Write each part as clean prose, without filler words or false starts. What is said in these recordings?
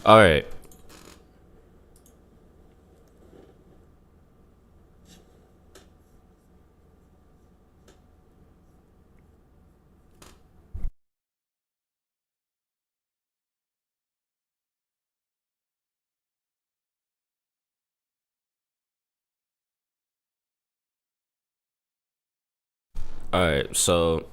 All right. All right. So,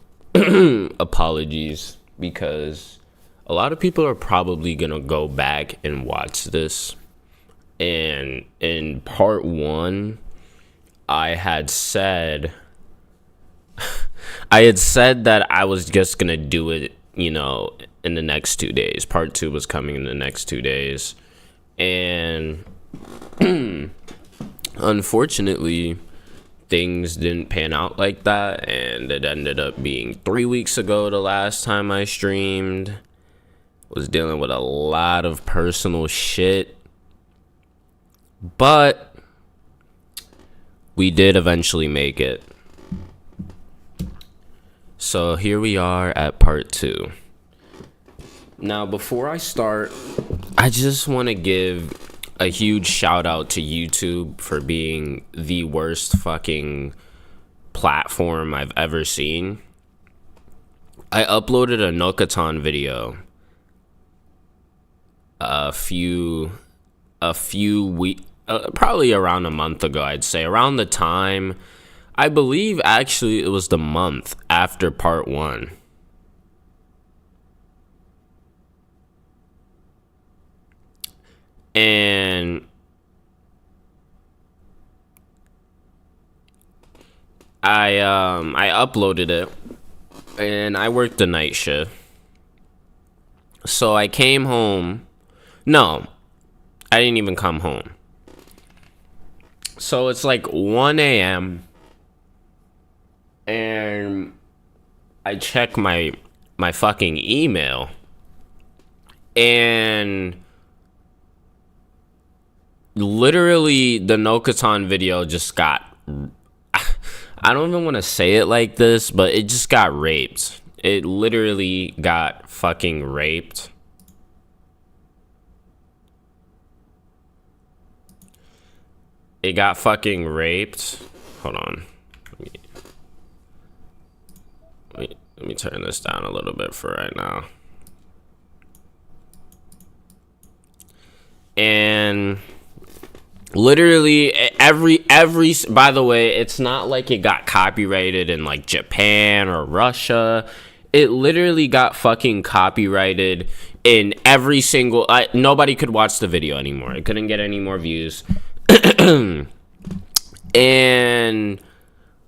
apologies because a lot of people are probably going to go back and watch this. And in part 1, I had said that I was just going to do it, in the next 2 days. Part 2 was coming in the next 2 days. And unfortunately, things didn't pan out like that, and it ended up being 3 weeks ago the last time I streamed. Was dealing with a lot of personal shit, but we did eventually make it. So here we are at part 2. Now, before I start, I just want to give a huge shout out to YouTube for being the worst fucking platform I've ever seen. I uploaded a Nokaton video a few weeks, probably around a month ago, I'd say. Around the time, I believe actually it was the month after part 1. And I uploaded it, and I worked the night shift. So I came home. No, I didn't even come home. So it's like 1 a.m. and I check my fucking email, and literally the Nokaton video just got, I don't even want to say it like this, but it just got raped. It literally got fucking raped. It got fucking raped. Hold on. Let me turn this down a little bit for right now. And literally every by the way, it's not like it got copyrighted in like Japan or Russia. It literally got fucking copyrighted in every single, nobody could watch the video anymore. It couldn't get any more views. And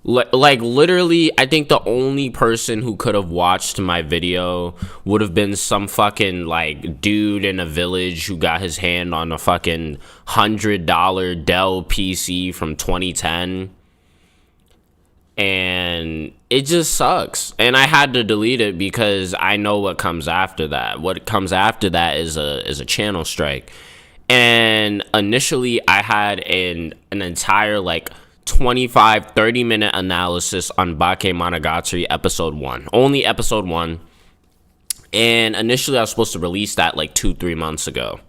like literally, I think the only person who could have watched my video would have been some fucking like dude in a village who got his hand on a fucking $100 Dell PC from 2010. And it just sucks. And I had to delete it because I know what comes after that. What comes after that is a channel strike. And initially I had an entire like 25-30 minute analysis on Bakemonogatari episode 1. Only episode 1. And initially I was supposed to release that like 2-3 months ago.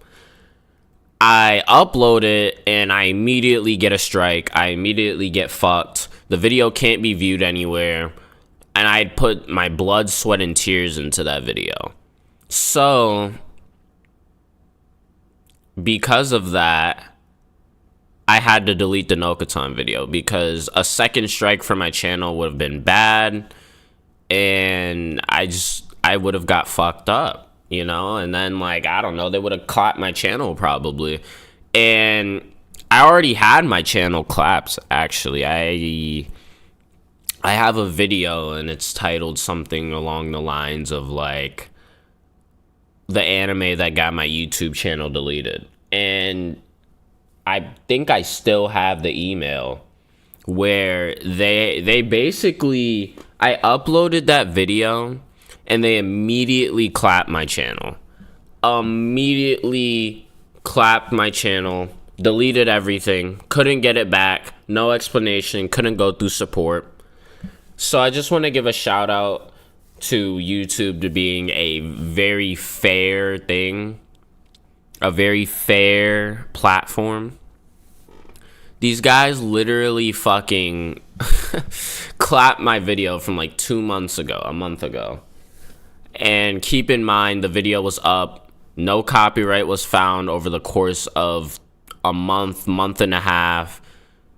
I upload it and I immediately get a strike. I immediately get fucked. The video can't be viewed anywhere. And I'd put my blood, sweat, and tears into that video. So because of that, I had to delete the Nokaton video because a second strike for my channel would have been bad, and I would have got fucked up, and then like, I don't know, they would have clapped my channel probably. And I already had my channel clapped, actually. I have a video and it's titled something along the lines of like the anime that got my YouTube channel deleted. And I think I still have the email where they basically, I uploaded that video and they immediately clapped my channel. Immediately clapped my channel, deleted everything, couldn't get it back, no explanation, couldn't go through support. So I just want to give a shout out to YouTube to being a very fair thing. a very fair platform. These guys literally fucking clapped my video from like 2 months ago, a month ago. And keep in mind, the video was up. No copyright was found over the course of a month and a half.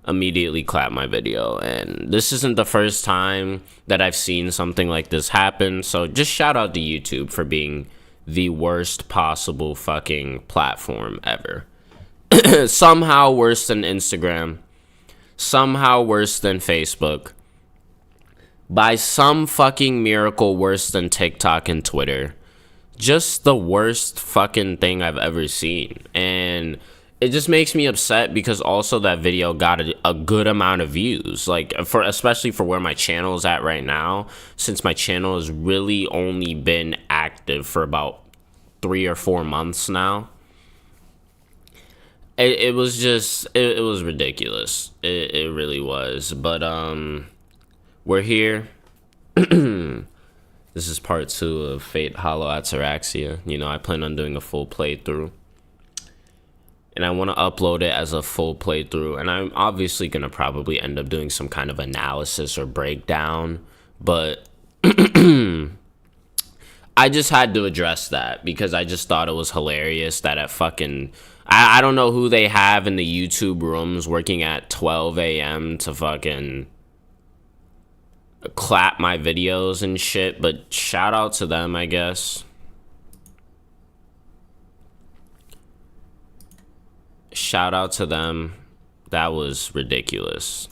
Immediately clapped my video. And this isn't the first time that I've seen something like this happen. So just shout out to YouTube for being the worst possible fucking platform ever. Somehow worse than Instagram. Somehow worse than Facebook. By some fucking miracle worse than TikTok and Twitter. Just the worst fucking thing I've ever seen. And it just makes me upset because also that video got a good amount of views. Like, especially for where my channel is at right now. Since my channel has really only been active for about 3 or 4 months now. It was just, it was ridiculous. It really was. But, we're here. This is part 2 of Fate Hollow Ataraxia. You know, I plan on doing a full playthrough. And I want to upload it as a full playthrough. And I'm obviously going to probably end up doing some kind of analysis or breakdown. But I just had to address that because I just thought it was hilarious that at fucking... I don't know who they have in the YouTube rooms working at 12 a.m. to fucking clap my videos and shit, but shout out to them, I guess. Shout out to them. That was ridiculous.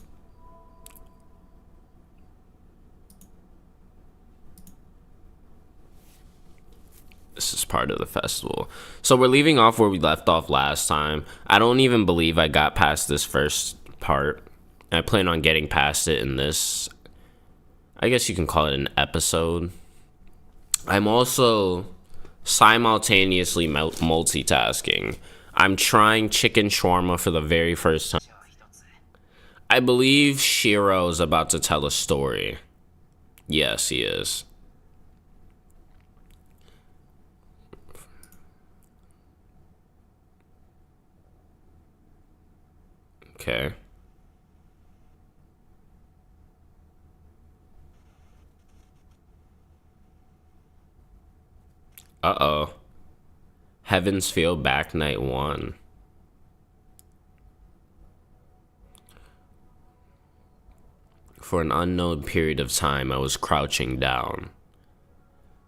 This is part of the festival. So we're leaving off where we left off last time. I don't even believe I got past this first part. I plan on getting past it in this, I guess you can call it an episode. I'm also simultaneously multitasking. I'm trying chicken shawarma for the very first time. I believe Shiro's about to tell a story. Yes, he is. Okay. Uh-oh. Heavens Feel Back Night 1. For an unknown period of time, I was crouching down.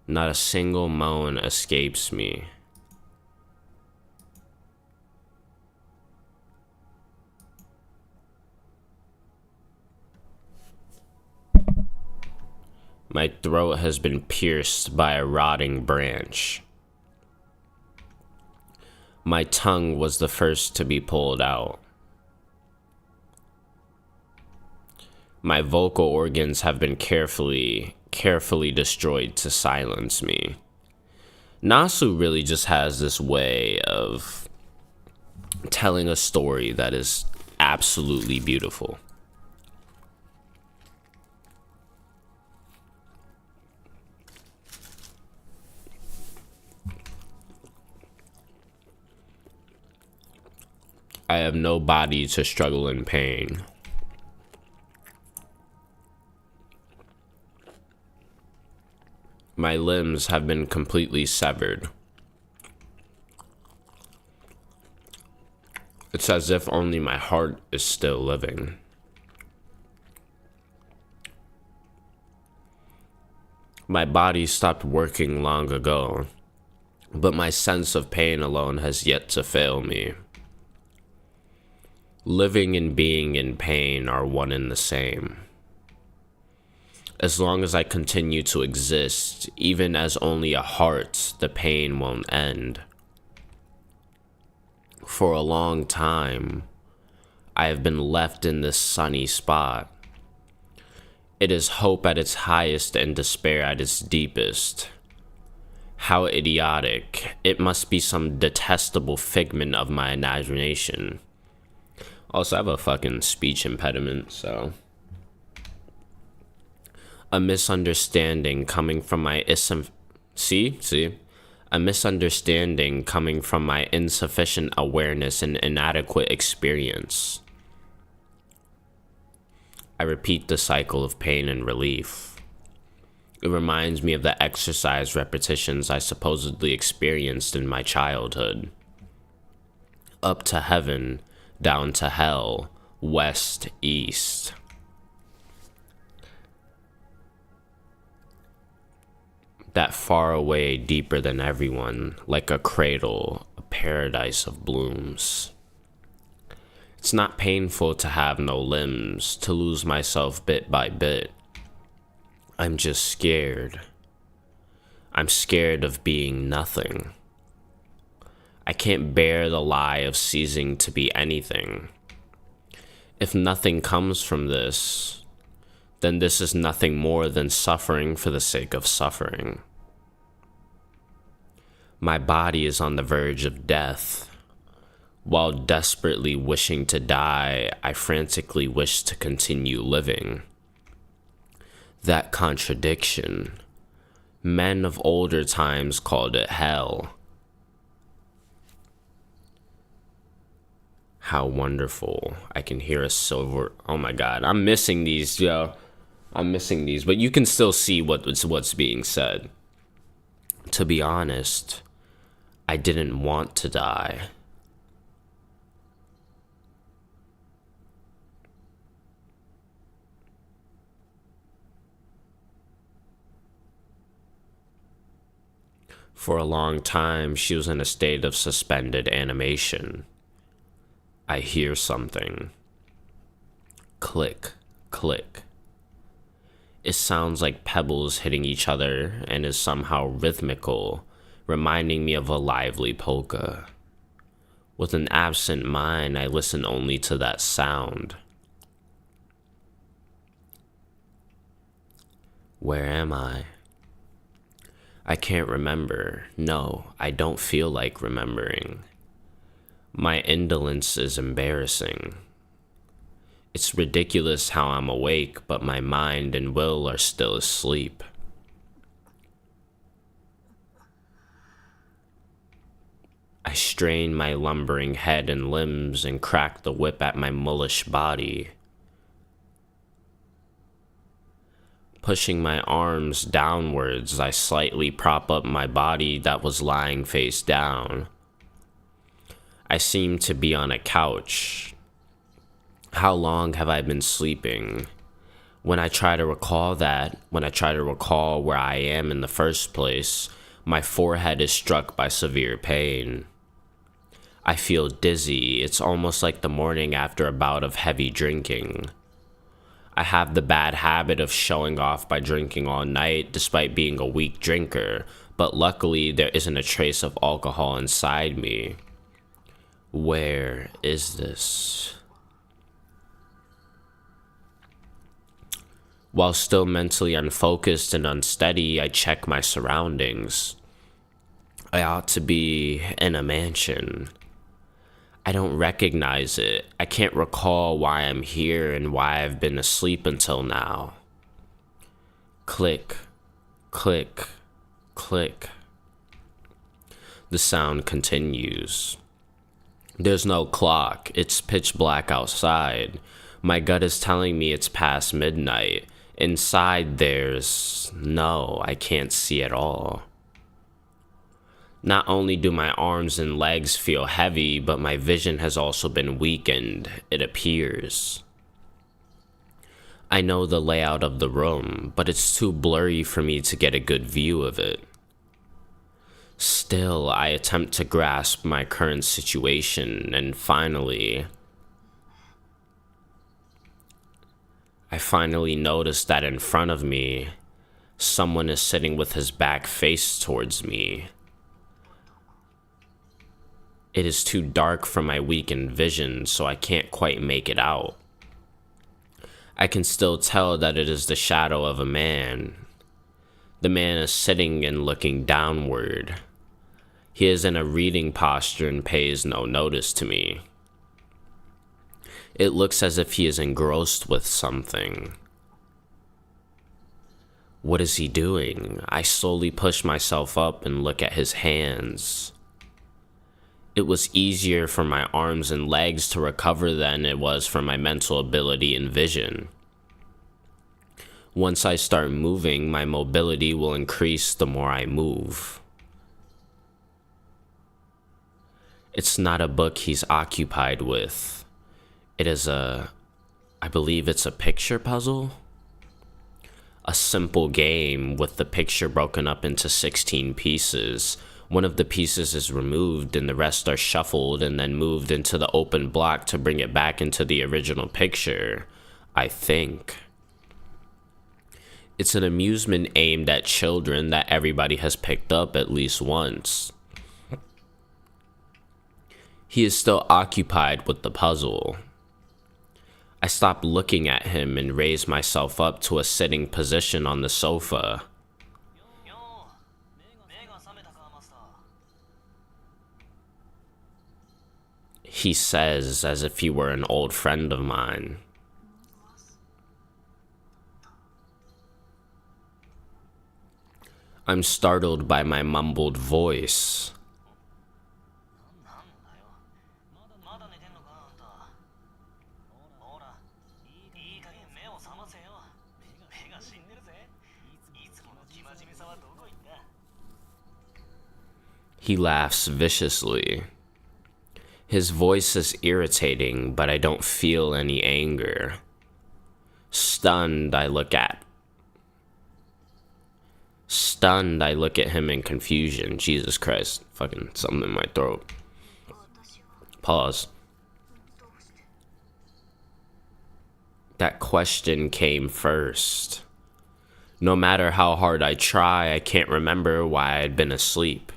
Not a single moan escapes me. My throat has been pierced by a rotting branch. My tongue was the first to be pulled out. My vocal organs have been carefully destroyed to silence me. Nasu really just has this way of telling a story that is absolutely beautiful. I have no body to struggle in pain. My limbs have been completely severed. It's as if only my heart is still living. My body stopped working long ago, but my sense of pain alone has yet to fail me. Living and being in pain are one and the same. As long as I continue to exist, even as only a heart, the pain won't end. For a long time, I have been left in this sunny spot. It is hope at its highest and despair at its deepest. How idiotic. It must be some detestable figment of my imagination. Also, I have a fucking speech impediment, so... A misunderstanding coming from my See? A misunderstanding coming from my insufficient awareness and inadequate experience. I repeat the cycle of pain and relief. It reminds me of the exercise repetitions I supposedly experienced in my childhood. Up to heaven, down to hell, west, east. That far away, deeper than everyone, like a cradle, a paradise of blooms. It's not painful to have no limbs, to lose myself bit by bit. I'm just scared. I'm scared of being nothing. I can't bear the lie of ceasing to be anything. If nothing comes from this, then this is nothing more than suffering for the sake of suffering. My body is on the verge of death. While desperately wishing to die, I frantically wish to continue living. That contradiction. Men of older times called it hell. How wonderful. I can hear a silver. Oh my god, I'm missing these, yo. I'm missing these, but you can still see what's being said. To be honest, I didn't want to die. For a long time, she was in a state of suspended animation. I hear something. Click, click. It sounds like pebbles hitting each other and is somehow rhythmical, reminding me of a lively polka. With an absent mind, I listen only to that sound. Where am I? I can't remember. No, I don't feel like remembering. My indolence is embarrassing. It's ridiculous how I'm awake, but my mind and will are still asleep. I strain my lumbering head and limbs and crack the whip at my mullish body. Pushing my arms downwards, I slightly prop up my body that was lying face down. I seem to be on a couch. How long have I been sleeping? When I try to recall where I am in the first place, my forehead is struck by severe pain. I feel dizzy. It's almost like the morning after a bout of heavy drinking. I have the bad habit of showing off by drinking all night despite being a weak drinker, but luckily there isn't a trace of alcohol inside me. Where is this? While still mentally unfocused and unsteady, I check my surroundings. I ought to be in a mansion. I don't recognize it. I can't recall why I'm here and why I've been asleep until now. Click, click, click. The sound continues. There's no clock. It's pitch black outside. My gut is telling me it's past midnight. Inside I can't see at all. Not only do my arms and legs feel heavy, but my vision has also been weakened, it appears. I know the layout of the room, but it's too blurry for me to get a good view of it. Still, I attempt to grasp my current situation, and finally, I notice that in front of me, someone is sitting with his back faced towards me. It is too dark for my weakened vision, so I can't quite make it out. I can still tell that it is the shadow of a man. The man is sitting and looking downward. He is in a reading posture and pays no notice to me. It looks as if he is engrossed with something. What is he doing? I slowly push myself up and look at his hands. It was easier for my arms and legs to recover than it was for my mental ability and vision. Once I start moving, my mobility will increase the more I move. It's not a book he's occupied with. It is I believe it's a picture puzzle? A simple game with the picture broken up into 16 pieces. One of the pieces is removed and the rest are shuffled and then moved into the open block to bring it back into the original picture, I think. It's an amusement aimed at children that everybody has picked up at least once. He is still occupied with the puzzle. I stop looking at him and raise myself up to a sitting position on the sofa. He says as if he were an old friend of mine. I'm startled by my mumbled voice. He laughs viciously. His voice is irritating, but I don't feel any anger. Stunned, I look at him in confusion. Jesus Christ. Fucking something in my throat. Pause. That question came first. No matter how hard I try, I can't remember why I'd been asleep.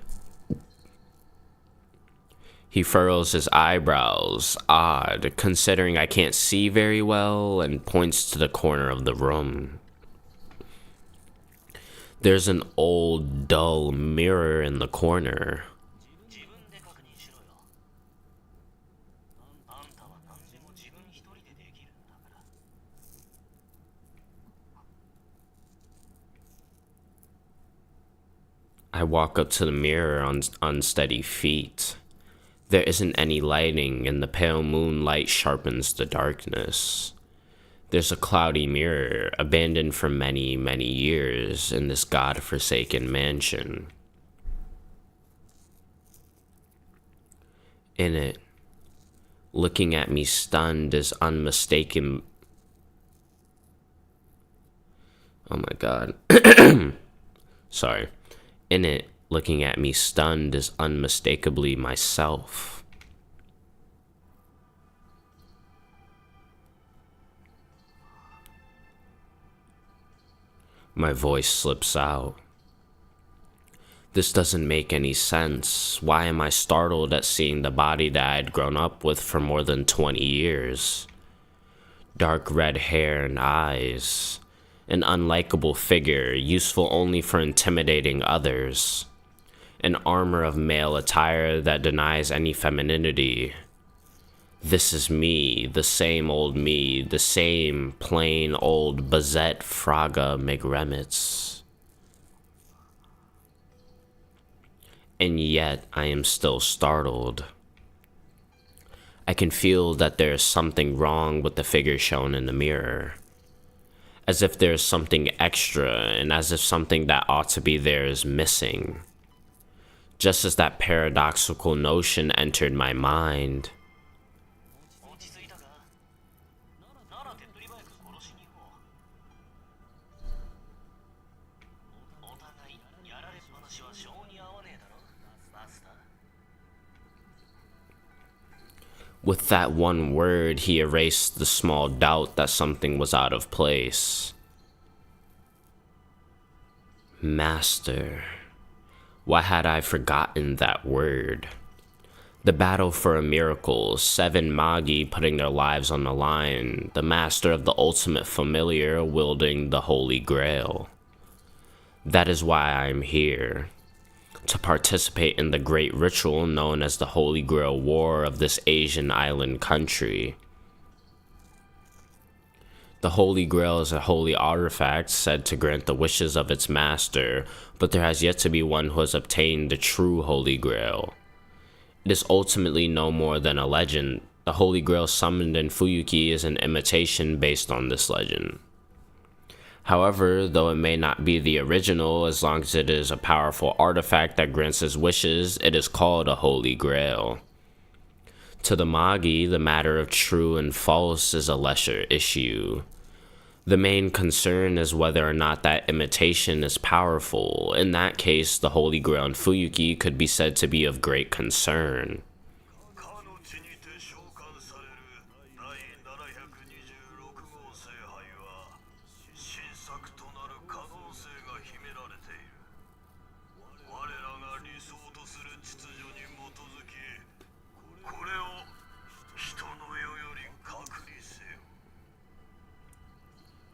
He furrows his eyebrows, odd, considering I can't see very well, and points to the corner of the room. There's an old, dull mirror in the corner. I walk up to the mirror on unsteady feet. There isn't any lighting, and the pale moonlight sharpens the darkness. There's a cloudy mirror, abandoned for many, many years, in this god-forsaken mansion. In it, looking at me stunned is unmistakable. Oh my god. Sorry. In it, looking at me stunned is unmistakably myself. My voice slips out. This doesn't make any sense. Why am I startled at seeing the body that I'd grown up with for more than 20 years? Dark red hair and eyes. An unlikable figure, useful only for intimidating others. An armor of male attire that denies any femininity. This is me, the same old me, the same plain old Bazette Fraga McRemitz. And yet I am still startled. I can feel that there is something wrong with the figure shown in the mirror. As if there is something extra, and as if something that ought to be there is missing. Just as that paradoxical notion entered my mind. With that one word, he erased the small doubt that something was out of place. Master. Why had I forgotten that word? The battle for a miracle, 7 Magi putting their lives on the line, the master of the ultimate familiar wielding the Holy Grail. That is why I am here. To participate in the great ritual known as the Holy Grail War of this Asian island country. The Holy Grail is a holy artifact said to grant the wishes of its master, but there has yet to be one who has obtained the true Holy Grail. It is ultimately no more than a legend. The Holy Grail summoned in Fuyuki is an imitation based on this legend. However, though it may not be the original, as long as it is a powerful artifact that grants his wishes, it is called a Holy Grail. To the Magi, the matter of true and false is a lesser issue. The main concern is whether or not that imitation is powerful. In that case, the Holy Grail in Fuyuki could be said to be of great concern.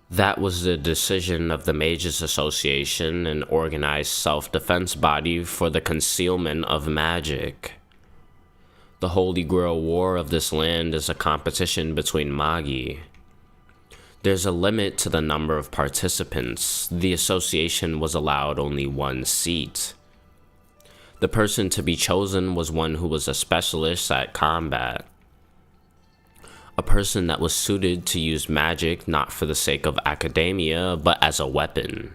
That was the decision of the Mages Association, an organized self-defense body for the concealment of magic. The Holy Grail War of this land is a competition between Magi. There's a limit to the number of participants. The association was allowed only one seat. The person to be chosen was one who was a specialist at combat. A person that was suited to use magic not for the sake of academia, but as a weapon.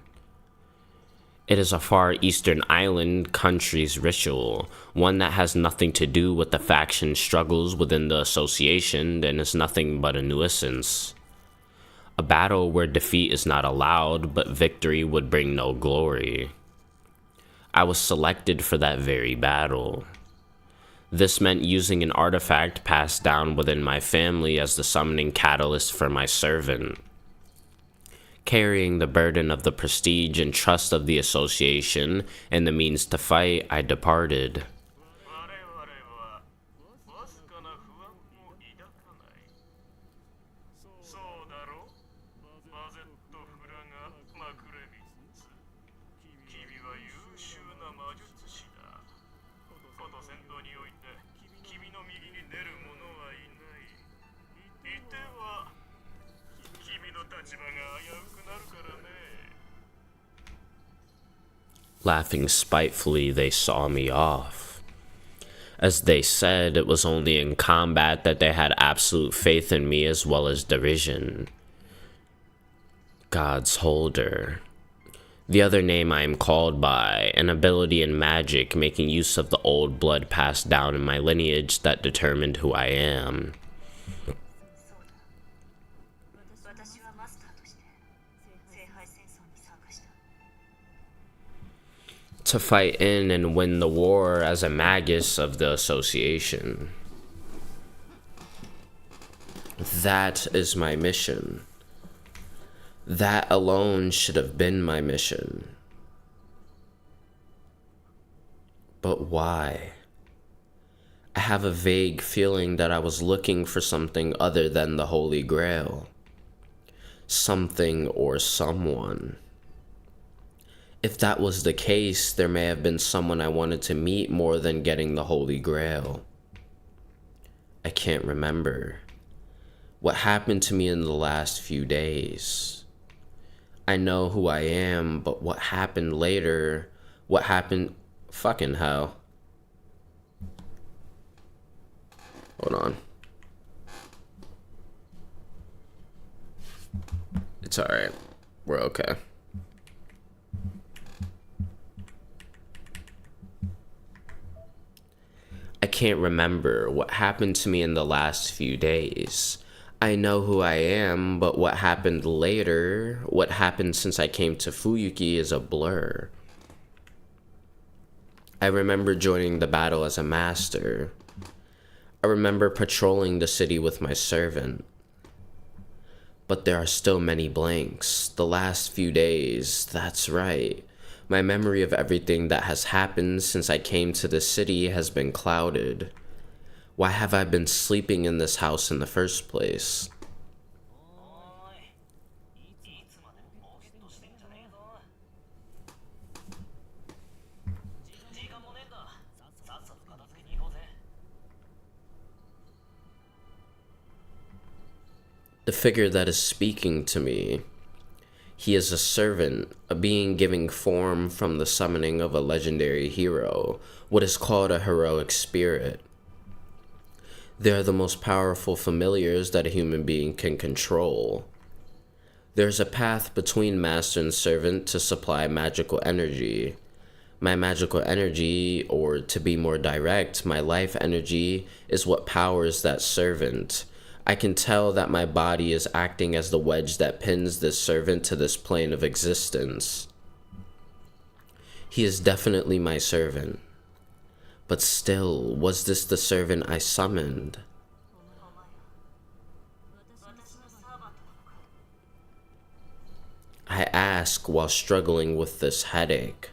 It is a Far Eastern island country's ritual, one that has nothing to do with the faction struggles within the association and is nothing but a nuisance. A battle where defeat is not allowed, but victory would bring no glory. I was selected for that very battle. This meant using an artifact passed down within my family as the summoning catalyst for my servant. Carrying the burden of the prestige and trust of the association and the means to fight, I departed. Laughing spitefully, they saw me off. As they said, it was only in combat that they had absolute faith in me as well as derision. God's Holder. The other name I am called by, an ability in magic making use of the old blood passed down in my lineage that determined who I am. To fight in and win the war as a magus of the association. That is my mission. That alone should have been my mission. But why? I have a vague feeling that I was looking for something other than the Holy Grail. Something or someone. If that was the case, there may have been someone I wanted to meet more than getting the Holy Grail. I can't remember. What happened to me in the last few days? I know who I am, but what happened later? What happened? Fucking hell. Hold on. It's alright. We're okay. I can't remember what happened to me in the last few days. I know who I am, but what happened later, what happened since I came to Fuyuki is a blur. I remember joining the battle as a master. I remember patrolling the city with my servant. But there are still many blanks. The last few days, that's right. My memory of everything that has happened since I came to the city has been clouded. Why have I been sleeping in this house in the first place? The The figure that is speaking to me. He is a servant, a being giving form from the summoning of a legendary hero, what is called a heroic spirit. They are the most powerful familiars that a human being can control. There's a path between master and servant to supply magical energy. My magical energy, or to be more direct, my life energy, is what powers that servant. I can tell that my body is acting as the wedge that pins this servant to this plane of existence. He is definitely my servant. But still, was this the servant I summoned? I ask while struggling with this headache.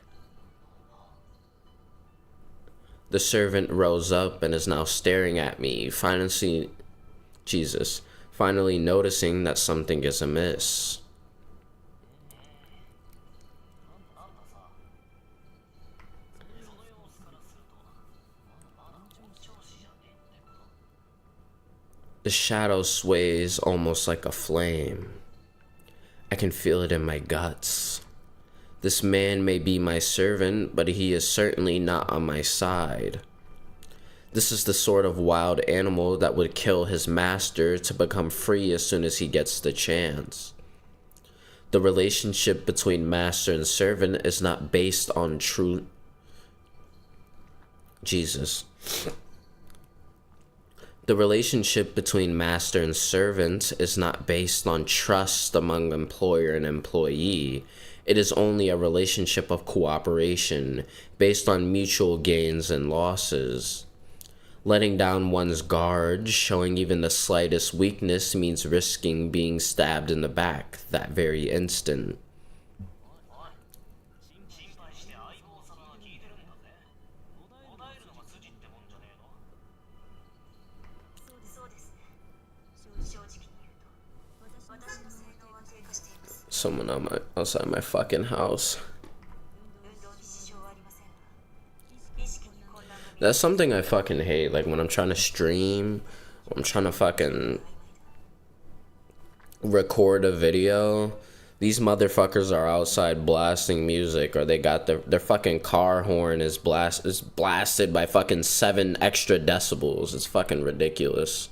The servant rose up and is now staring at me, finally noticing that something is amiss. The shadow sways almost like a flame. I can feel it in my guts. This man may be my servant, but he is certainly not on my side. This is the sort of wild animal that would kill his master to become free as soon as he gets the chance. The relationship between master and servant is not based on true... The relationship between master and servant is not based on trust among employer and employee. It is only a relationship of cooperation based on mutual gains and losses. Letting down one's guard, showing even the slightest weakness, means risking being stabbed in the back that very instant. Someone outside my fucking house. That's something I fucking hate, like when I'm trying to stream, I'm trying to fucking record a video, these motherfuckers are outside blasting music, or they got their fucking car horn is blasted by fucking 7 extra decibels. It's fucking ridiculous.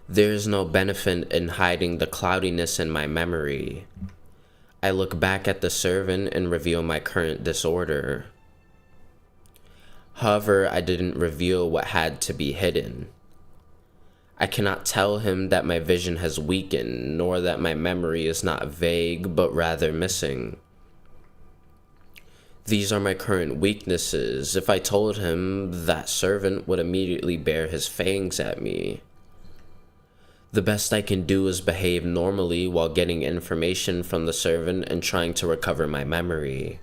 There's no benefit in hiding the cloudiness in my memory. I look back at the servant and reveal my current disorder. However, I didn't reveal what had to be hidden. I cannot tell him that my vision has weakened, nor that my memory is not vague, but rather missing. These are my current weaknesses. If I told him, that servant would immediately bare his fangs at me. The best I can do is behave normally while getting information from the servant and trying to recover my memory.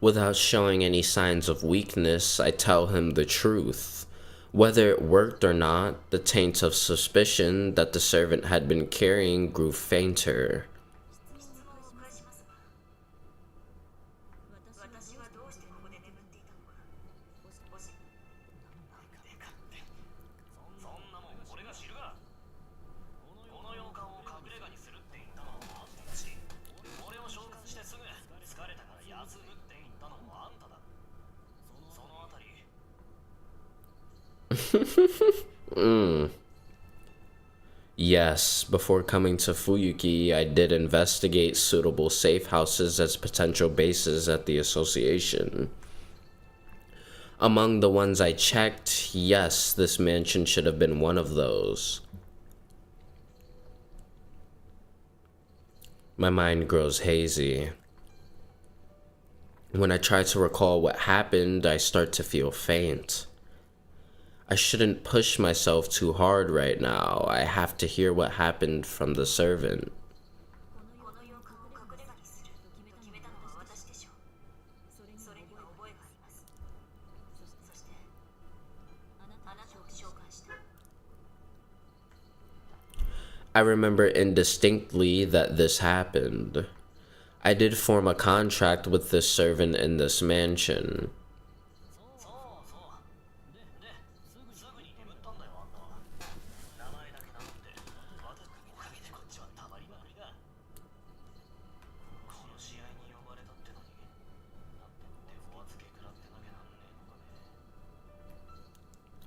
Without showing any signs of weakness, I tell him the truth. Whether it worked or not, the taint of suspicion that the servant had been carrying grew fainter. Yes, before coming to Fuyuki, I did investigate suitable safe houses as potential bases at the association. Among the ones I checked, yes, this mansion should have been one of those. My mind grows hazy. When I try to recall what happened, I start to feel faint. I shouldn't push myself too hard right now. I have to hear what happened from the servant. I remember indistinctly that this happened. I did form a contract with this servant in this mansion.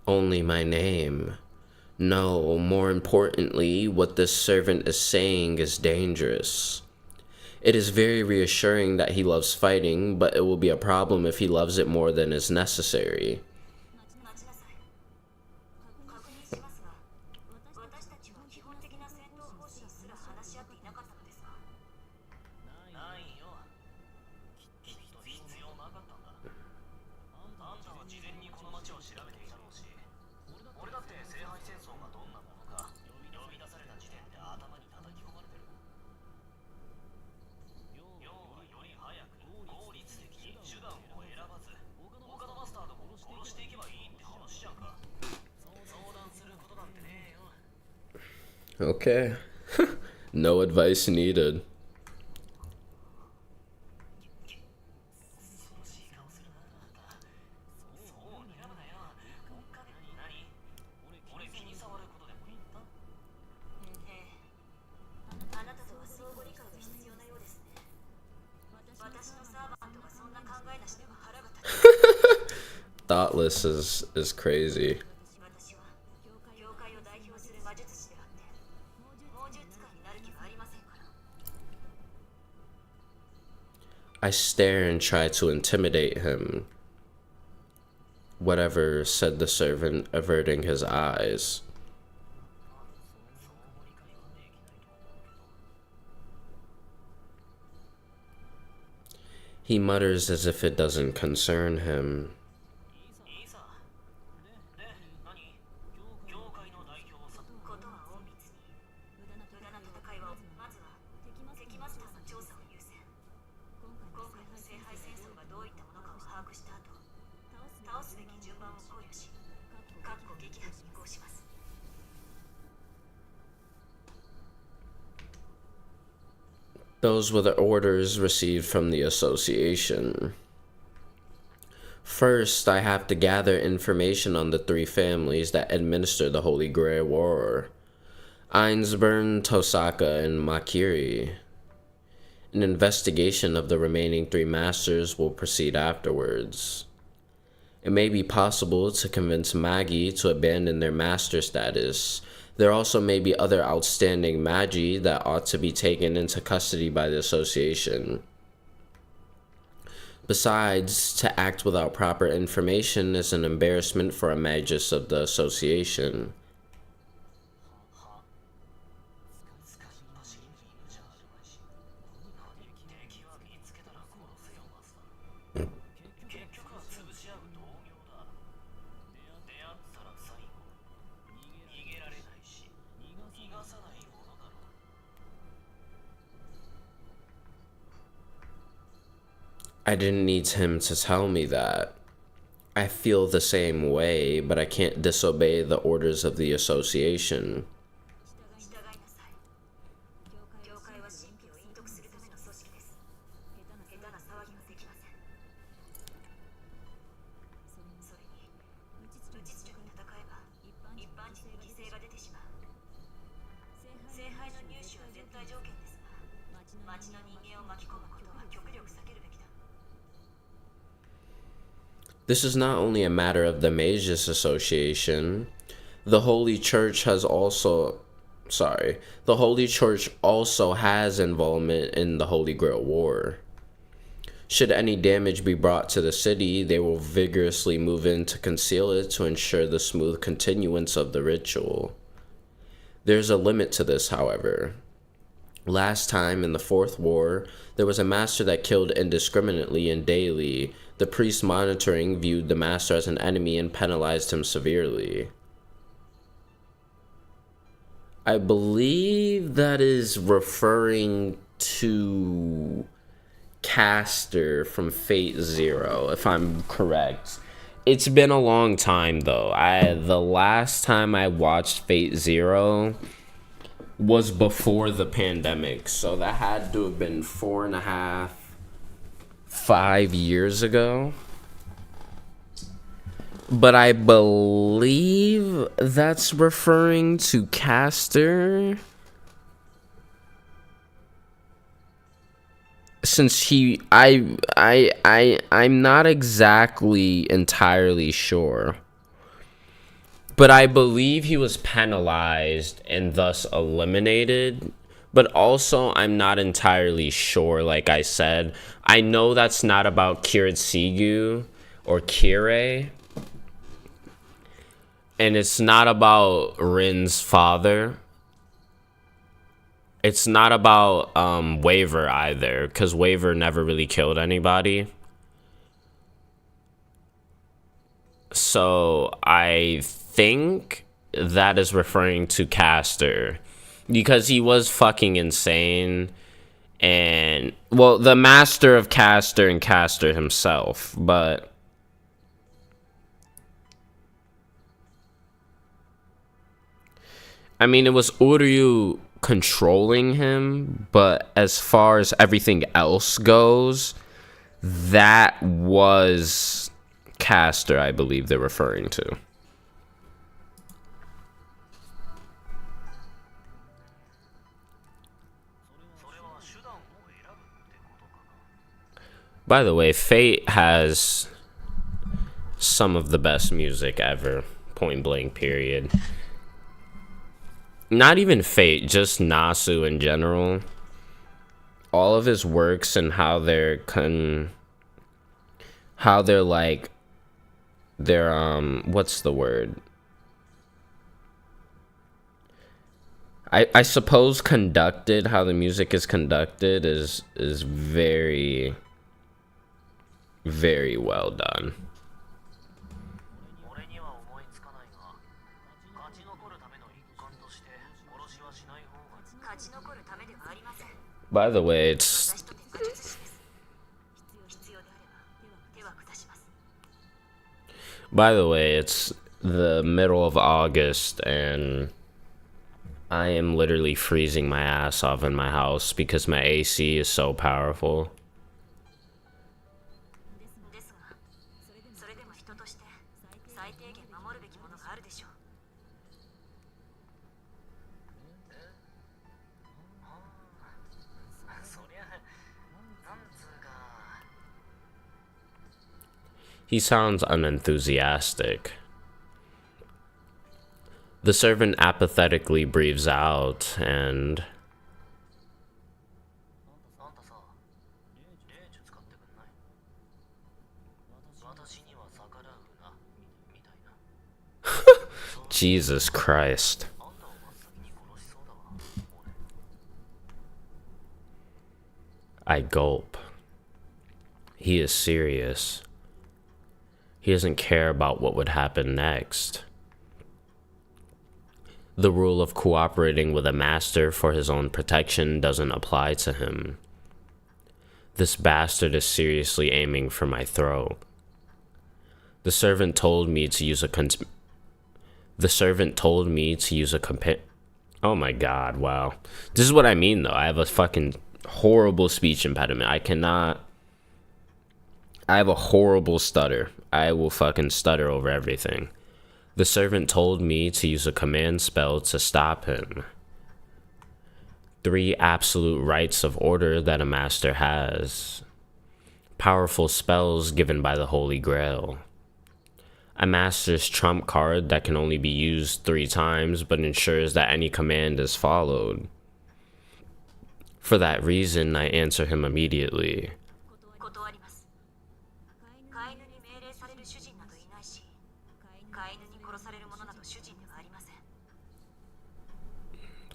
Only my name. No, more importantly, what this servant is saying is dangerous. It is very reassuring that he loves fighting, but it will be a problem if he loves it more than is necessary. Okay. No advice needed. Thoughtless is crazy. I stare and try to intimidate him. Whatever, said the servant, averting his eyes. He mutters as if it doesn't concern him. Those were the orders received from the association. First, I have to gather information on the three families that administer the Holy Grail War: Einsburn, Tosaka, and Makiri. An investigation of the remaining three masters will proceed afterwards. It may be possible to convince Magi to abandon their master status. There also may be other outstanding Magi that ought to be taken into custody by the association. Besides, to act without proper information is an embarrassment for a magus of the association. I didn't need him to tell me that. I feel the same way, but I can't disobey the orders of the association. This is not only a matter of the Magus Association. The Holy Church also has involvement in the Holy Grail War. Should any damage be brought to the city, they will vigorously move in to conceal it to ensure the smooth continuance of the ritual. There's a limit to this, however. Last time, in the Fourth War, there was a master that killed indiscriminately and daily. The priest monitoring viewed the master as an enemy and penalized him severely. I believe that is referring to Caster from Fate Zero, if I'm correct. It's been a long time, though. The last time I watched Fate Zero was before the pandemic, so that had to have been 4.5, 5 years ago. But I believe that's referring to Caster, since I'm not exactly entirely sure. But I believe he was penalized and thus eliminated. But also, I'm not entirely sure, like I said. I know that's not about Kiritsugu or Kirei. And it's not about Rin's father. It's not about Waver either, because Waver never really killed anybody. So I think that is referring to Caster, because he was fucking insane. And, well, the master of Caster and Caster himself, but I mean, it was Uryu controlling him, but as far as everything else goes, that was Caster, I believe they're referring to. By the way, Fate has some of the best music ever, point blank, period. Not even Fate, just Nasu in general. All of his works and how they're what's the word? I suppose conducted, how the music is conducted is very, very well done. By the way, it's the middle of August and I am literally freezing my ass off in my house because my AC is so powerful. He sounds unenthusiastic. The servant apathetically breathes out and Jesus Christ. I gulp. He is serious. He doesn't care about what would happen next. The rule of cooperating with a master for his own protection doesn't apply to him. This bastard is seriously aiming for my throat. The servant told me to use a Oh my god, wow. This is what I mean, though. I have a fucking horrible speech impediment. I have a horrible stutter. I will fucking stutter over everything. The servant told me to use a command spell to stop him. 3 absolute rights of order that a master has. Powerful spells given by the Holy Grail. A master's trump card that can only be used 3 times but ensures that any command is followed. For that reason, I answer him immediately.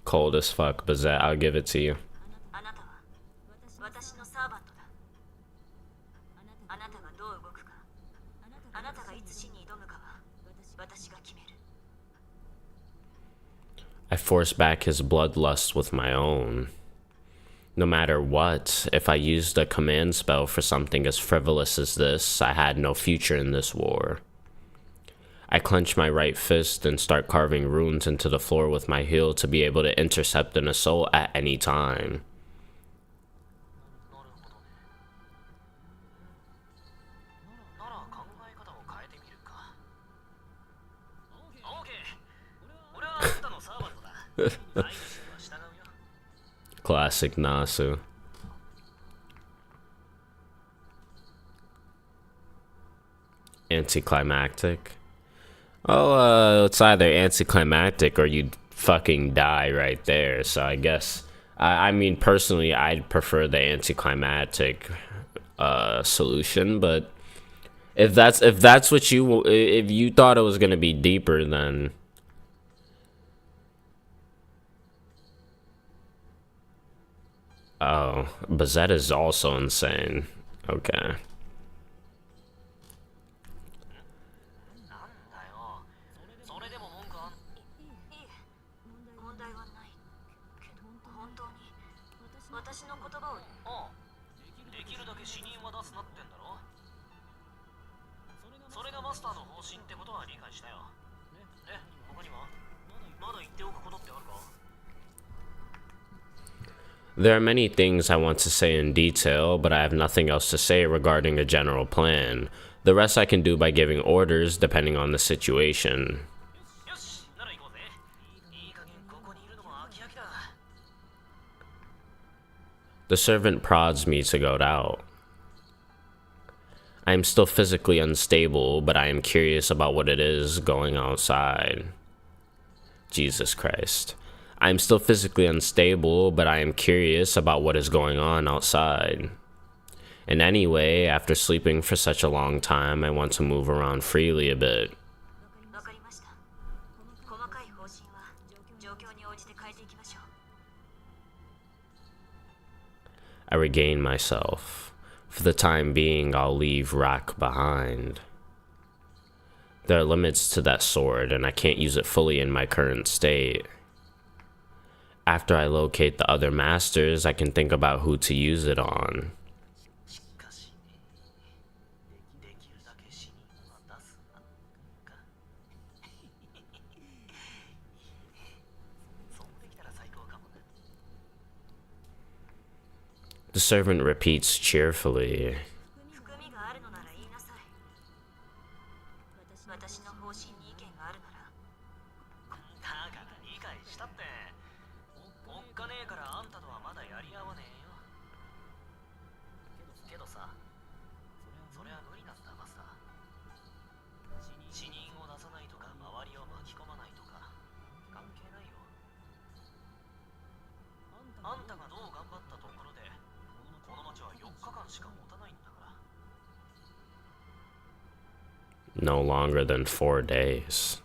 Cold as fuck, but I'll give it to you. I force back his bloodlust with my own. No matter what, if I used a command spell for something as frivolous as this, I had no future in this war. I clench my right fist and start carving runes into the floor with my heel to be able to intercept an assault at any time. Classic Nasu. Anticlimactic. Oh, it's either anticlimactic or you fucking die right there. So I guess, I mean, personally, I'd prefer the anticlimactic solution. But if that's what if you thought it was gonna be deeper, then oh, Bazette is also insane. Okay. There are many things I want to say in detail, but I have nothing else to say regarding a general plan. The rest I can do by giving orders depending on the situation. The servant prods me to go out. I am still physically unstable, but I am curious about what it is going outside. Jesus Christ. I am still physically unstable, but I am curious about what is going on outside. And anyway, after sleeping for such a long time, I want to move around freely a bit. I regain myself. For the time being, I'll leave Rak behind. There are limits to that sword, and I can't use it fully in my current state. After I locate the other masters, I can think about who to use it on. The servant repeats cheerfully. No longer than 4 days.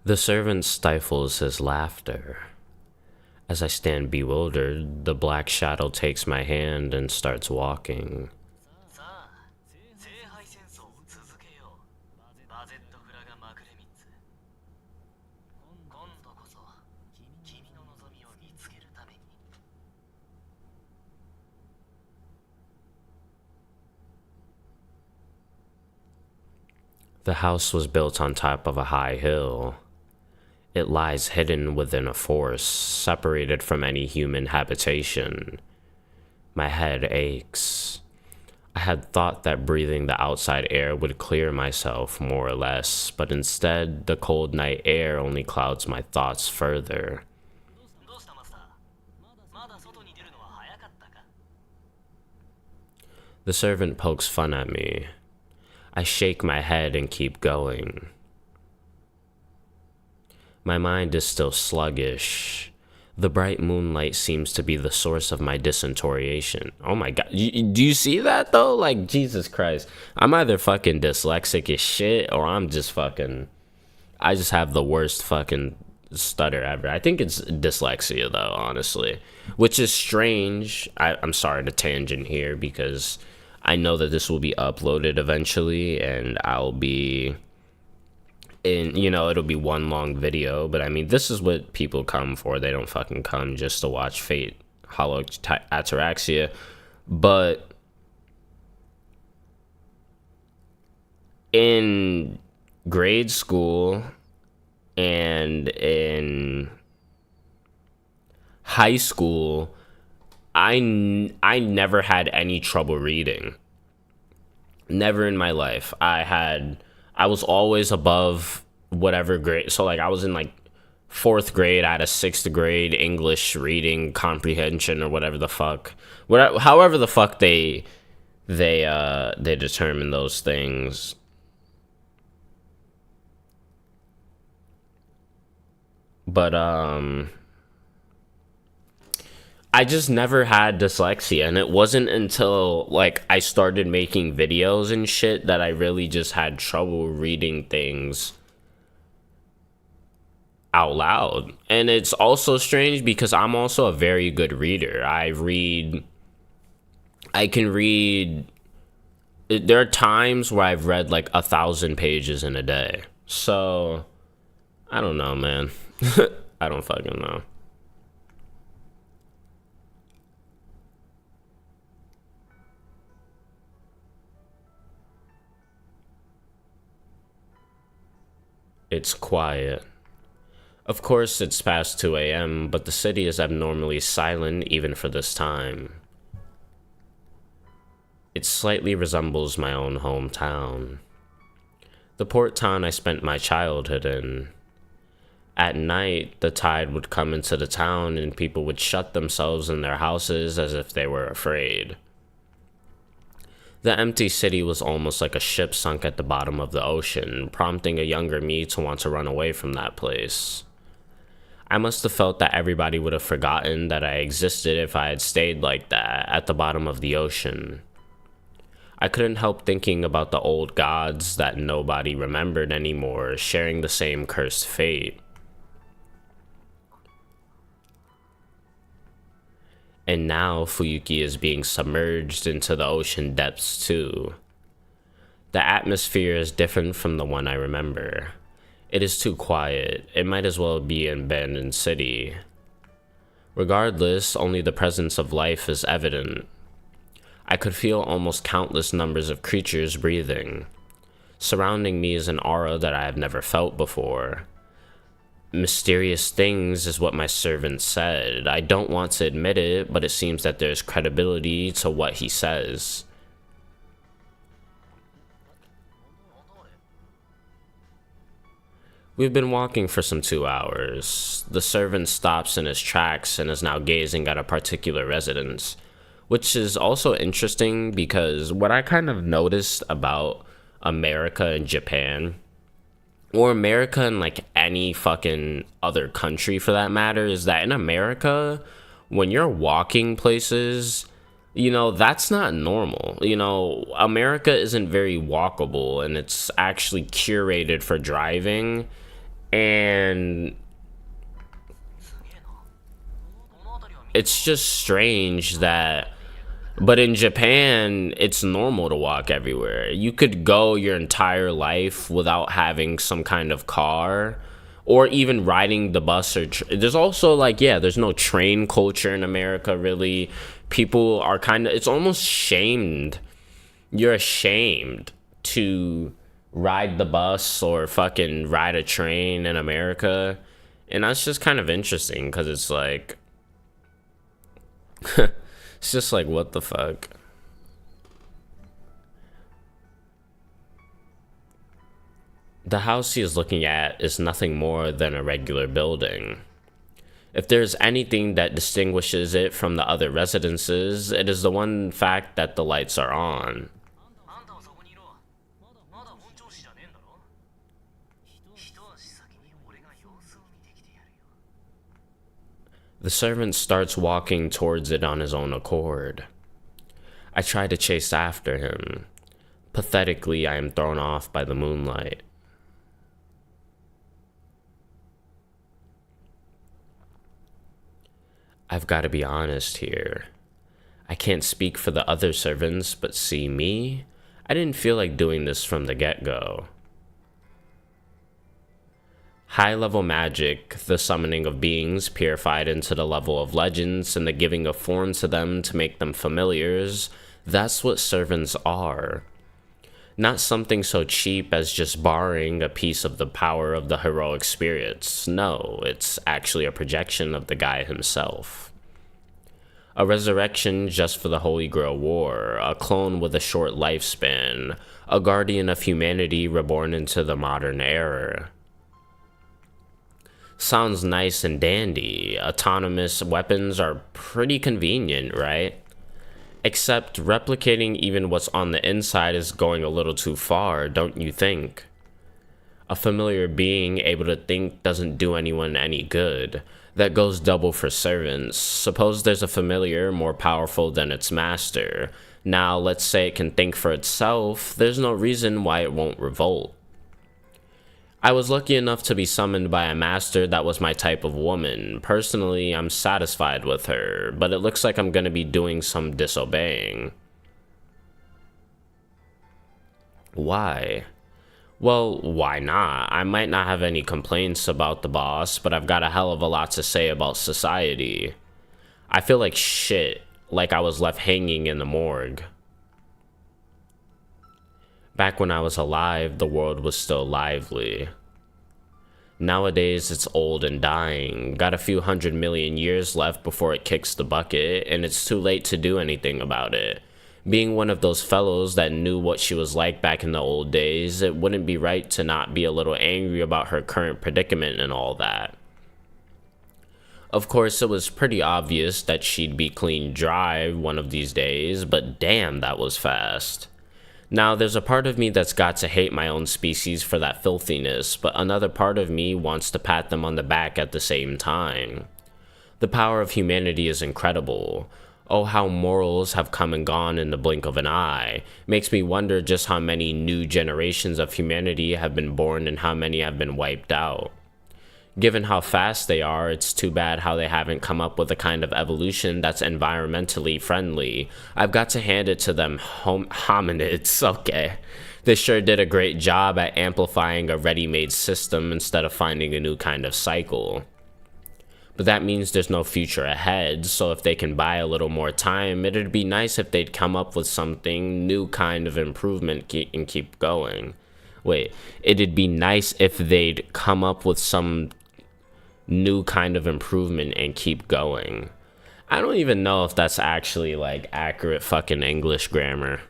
The servant stifles his laughter. As I stand bewildered, the black shadow takes my hand and starts walking. The house was built on top of a high hill. It lies hidden within a forest, separated from any human habitation. My head aches. I had thought that breathing the outside air would clear myself, more or less, but instead, the cold night air only clouds my thoughts further. The servant pokes fun at me. I shake my head and keep going. My mind is still sluggish. The bright moonlight seems to be the source of my disorientation. Oh my god. Do you see that though? Like, Jesus Christ. I'm either fucking dyslexic as shit or I'm just fucking... I just have the worst fucking stutter ever. I think it's dyslexia though, honestly. Which is strange. I'm sorry to tangent here because I know that this will be uploaded eventually and I'll be... it'll be one long video, but I mean, this is what people come for. They don't fucking come just to watch Fate Hollow Ataraxia. But in grade school and in high school, I never had any trouble reading. Never in my life. I was always above whatever grade. So, like, I was in, like, 4th grade. I had a 6th grade English reading comprehension or whatever the fuck. However the fuck they determine those things. But, I just never had dyslexia, and it wasn't until, like, I started making videos and shit that I really just had trouble reading things out loud. And it's also strange because I'm also a very good reader. I can read, there are times where I've read, like, 1,000 pages in a day. So, I don't know, man. I don't fucking know. It's quiet. Of course, it's past 2 a.m., but the city is abnormally silent even for this time. It slightly resembles my own hometown. The port town I spent my childhood in. At night, the tide would come into the town and people would shut themselves in their houses as if they were afraid. The empty city was almost like a ship sunk at the bottom of the ocean, prompting a younger me to want to run away from that place. I must have felt that everybody would have forgotten that I existed if I had stayed like that, at the bottom of the ocean. I couldn't help thinking about the old gods that nobody remembered anymore, sharing the same cursed fate. And now Fuyuki is being submerged into the ocean depths too. The atmosphere is different from the one I remember. It is too quiet. It might as well be an abandoned city. Regardless, only the presence of life is evident. I could feel almost countless numbers of creatures breathing. Surrounding me is an aura that I have never felt before. Mysterious things is what my servant said. I don't want to admit it, but it seems that there's credibility to what he says. We've been walking for some 2 hours. The servant stops in his tracks and is now gazing at a particular residence, which is also interesting because what I kind of noticed about America and Japan, or America and like any fucking other country for that matter, is that in America, when you're walking places, that's not normal. America isn't very walkable and it's actually curated for driving. And it's just strange that, but in Japan, it's normal to walk everywhere. You could go your entire life without having some kind of car or even riding the bus or there's also there's no train culture in America really. People are it's almost shamed. You're ashamed to ride the bus or fucking ride a train in America And that's just kind of interesting because it's like, it's just like, what the fuck? The house he is looking at is nothing more than a regular building. If there's anything that distinguishes it from the other residences, it is the one fact that the lights are on. The servant starts walking towards it on his own accord. I try to chase after him. Pathetically, I am thrown off by the moonlight. I've got to be honest here. I can't speak for the other servants, but see me? I didn't feel like doing this from the get-go. High-level magic, the summoning of beings purified into the level of legends and the giving of form to them to make them familiars, that's what servants are. Not something so cheap as just borrowing a piece of the power of the heroic spirits. No, it's actually a projection of the guy himself. A resurrection just for the Holy Grail War, a clone with a short lifespan, a guardian of humanity reborn into the modern era. Sounds nice and dandy. Autonomous weapons are pretty convenient, right? Except replicating even what's on the inside is going a little too far, don't you think? A familiar being able to think doesn't do anyone any good. That goes double for servants. Suppose there's a familiar more powerful than its master. Now, let's say it can think for itself. There's no reason why it won't revolt. I was lucky enough to be summoned by a master that was my type of woman. Personally, I'm satisfied with her, but it looks like I'm going to be doing some disobeying. Why? Well, why not? I might not have any complaints about the boss, but I've got a hell of a lot to say about society. I feel like shit, like I was left hanging in the morgue. Back when I was alive, the world was still lively. Nowadays, it's old and dying. Got a few 100 million years left before it kicks the bucket, and it's too late to do anything about it. Being one of those fellows that knew what she was like back in the old days, it wouldn't be right to not be a little angry about her current predicament and all that. Of course, it was pretty obvious that she'd be clean dry one of these days, but damn, that was fast. Now, there's a part of me that's got to hate my own species for that filthiness, but another part of me wants to pat them on the back at the same time. The power of humanity is incredible. Oh, how morals have come and gone in the blink of an eye. Makes me wonder just how many new generations of humanity have been born and how many have been wiped out. Given how fast they are, it's too bad how they haven't come up with a kind of evolution that's environmentally friendly. I've got to hand it to them, hominids, okay. They sure did a great job at amplifying a ready-made system instead of finding a new kind of cycle. But that means there's no future ahead, so if they can buy a little more time, it'd be nice if they'd come up with something, new kind of improvement and keep going. Wait, it'd be nice if they'd come up with some new kind of improvement and keep going. I don't even know if that's actually like accurate fucking English grammar.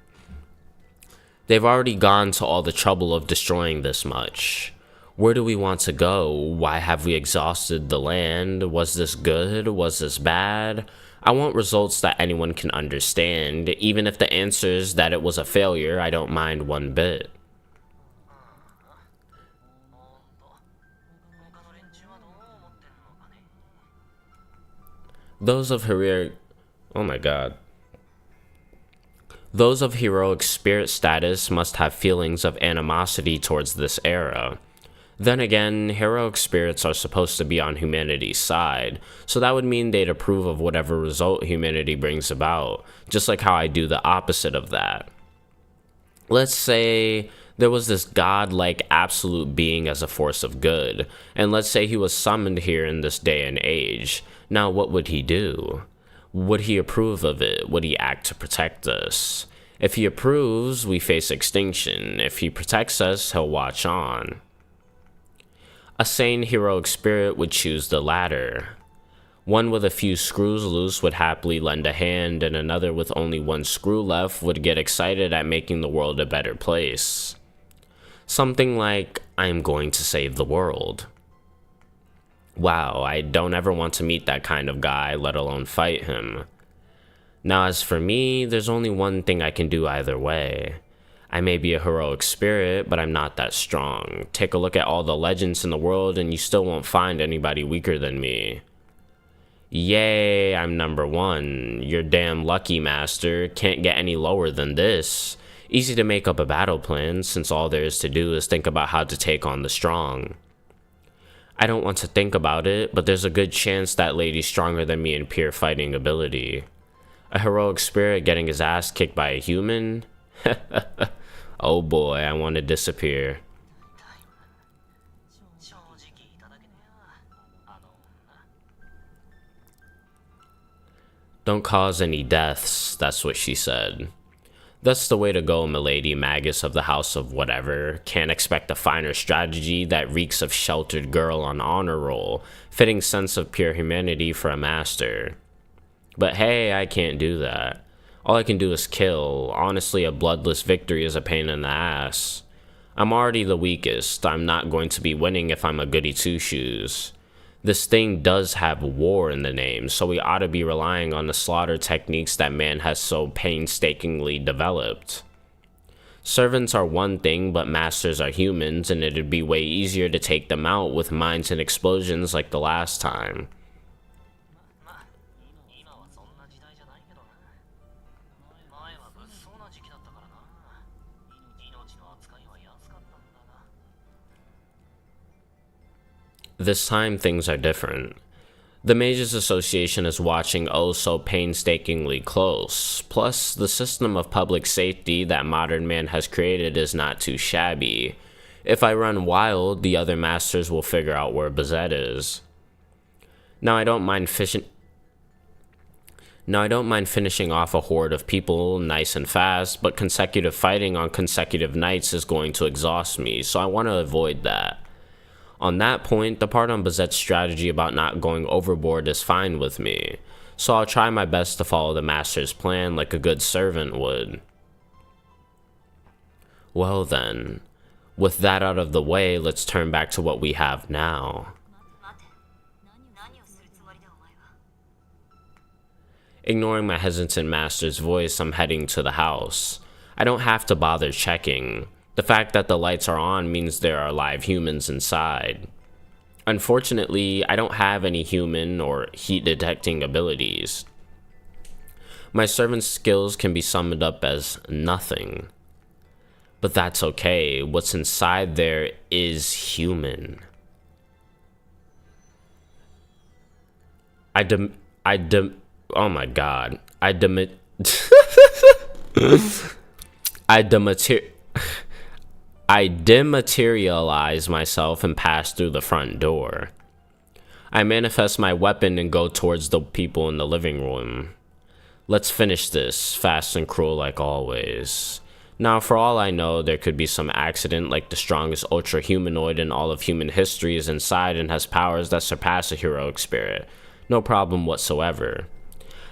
They've already gone to all the trouble of destroying this much. Where do we want to go? Why have we exhausted the land? Was this good? Was this bad? I want results that anyone can understand. Even if the answer is that it was a failure, I don't mind one bit. Those of heroic spirit status must have feelings of animosity towards this era. Then again, heroic spirits are supposed to be on humanity's side, so that would mean they'd approve of whatever result humanity brings about, just like how I do the opposite of that. Let's say there was this god-like absolute being as a force of good, and let's say he was summoned here in this day and age. Now, what would he do? Would he approve of it? Would he act to protect us? If he approves, we face extinction. If he protects us, he'll watch on. A sane heroic spirit would choose the latter. One with a few screws loose would happily lend a hand, and another with only one screw left would get excited at making the world a better place. Something like, I'm going to save the world. Wow, I don't ever want to meet that kind of guy, let alone fight him. Now, as for me, there's only one thing I can do either way. I may be a heroic spirit, but I'm not that strong. Take a look at all the legends in the world and you still won't find anybody weaker than me. Yay, I'm number 1. You're damn lucky, master. Can't get any lower than this. Easy to make up a battle plan, since all there is to do is think about how to take on the strong. I don't want to think about it, but there's a good chance that lady's stronger than me in pure fighting ability. A heroic spirit getting his ass kicked by a human? Oh boy, I want to disappear. Don't cause any deaths, that's what she said. That's the way to go, milady magus of the house of whatever. Can't expect a finer strategy that reeks of sheltered girl on honor roll. Fitting sense of pure humanity for a master. But hey, I can't do that. All I can do is kill. Honestly, a bloodless victory is a pain in the ass. I'm already the weakest. I'm not going to be winning if I'm a goody two-shoes. This thing does have war in the name, so we ought to be relying on the slaughter techniques that man has so painstakingly developed. Servants are one thing, but masters are humans, and it'd be way easier to take them out with mines and explosions like the last time. This time, things are different. The Mages Association is watching oh so painstakingly close, plus the system of public safety that modern man has created is not too shabby. If I run wild, the other masters will figure out where Bazette is. Now I don't mind finishing off a horde of people nice and fast, but consecutive fighting on consecutive nights is going to exhaust me, so I want to avoid that. On that point, the part on Bazette's strategy about not going overboard is fine with me, so I'll try my best to follow the master's plan like a good servant would. Well then, with that out of the way, let's turn back to what we have now. Ignoring my hesitant master's voice, I'm heading to the house. I don't have to bother checking. The fact that the lights are on means there are live humans inside. Unfortunately, I don't have any human or heat detecting abilities. My servant's skills can be summed up as nothing. But that's okay, what's inside there is human. Oh my god. I dematerialize myself and pass through the front door. I manifest my weapon and go towards the people in the living room. Let's finish this, fast and cruel like always. Now, for all I know, there could be some accident like the strongest ultra-humanoid in all of human history is inside and has powers that surpass a heroic spirit. No problem whatsoever.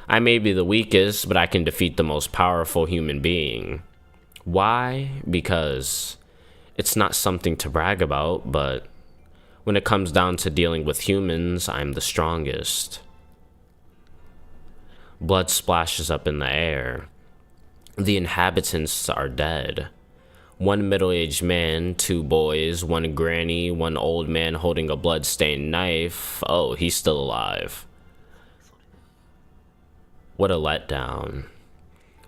I may be the weakest, but I can defeat the most powerful human being. Why? Because it's not something to brag about, but when it comes down to dealing with humans, I'm the strongest. Blood splashes up in the air. The inhabitants are dead. One middle-aged man, 2 boys, 1 granny, 1 old man holding a blood-stained knife. Oh, he's still alive. What a letdown.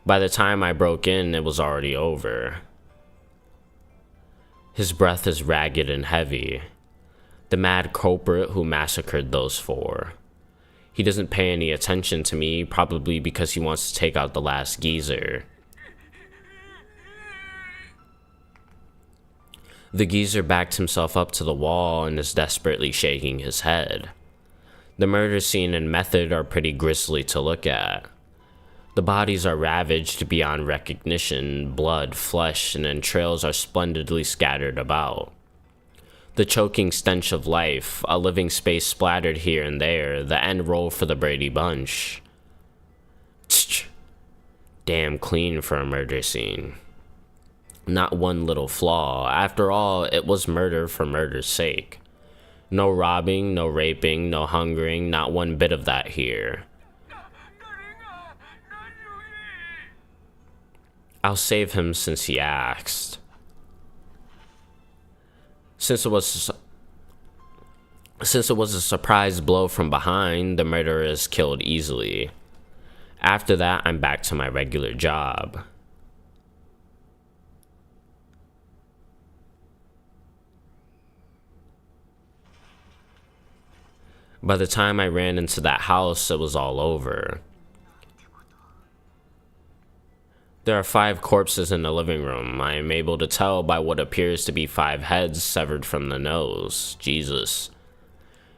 By the time I broke in, it was already over. His breath is ragged and heavy. The mad culprit who massacred those 4. He doesn't pay any attention to me, probably because he wants to take out the last geezer. The geezer backed himself up to the wall and is desperately shaking his head. The murder scene and method are pretty grisly to look at. The bodies are ravaged beyond recognition, blood, flesh, and entrails are splendidly scattered about. The choking stench of life, a living space splattered here and there, the end roll for the Brady Bunch. Damn clean for a murder scene. Not one little flaw. After all, it was murder for murder's sake. No robbing, no raping, no hungering, not one bit of that here. I'll save him since he asked. Since it was a surprise blow from behind, the murderer is killed easily. After that, I'm back to my regular job. By the time I ran into that house, it was all over. There are 5 corpses in the living room. I am able to tell by what appears to be 5 heads severed from the nose. Jesus.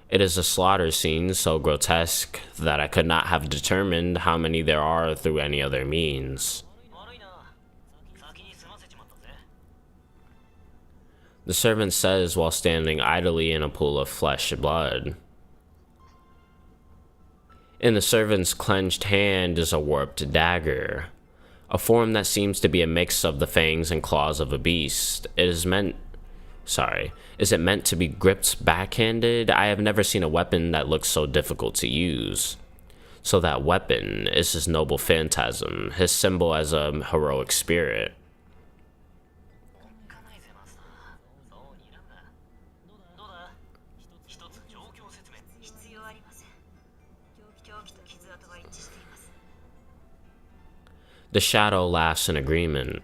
It is a slaughter scene so grotesque that I could not have determined how many there are through any other means. The servant says while standing idly in a pool of flesh and blood. In the servant's clenched hand is a warped dagger, a form that seems to be a mix of the fangs and claws of a beast. Is it meant to be gripped backhanded? I have never seen a weapon that looks so difficult to use. So that weapon is his noble phantasm, his symbol as a heroic spirit. The shadow laughs in agreement.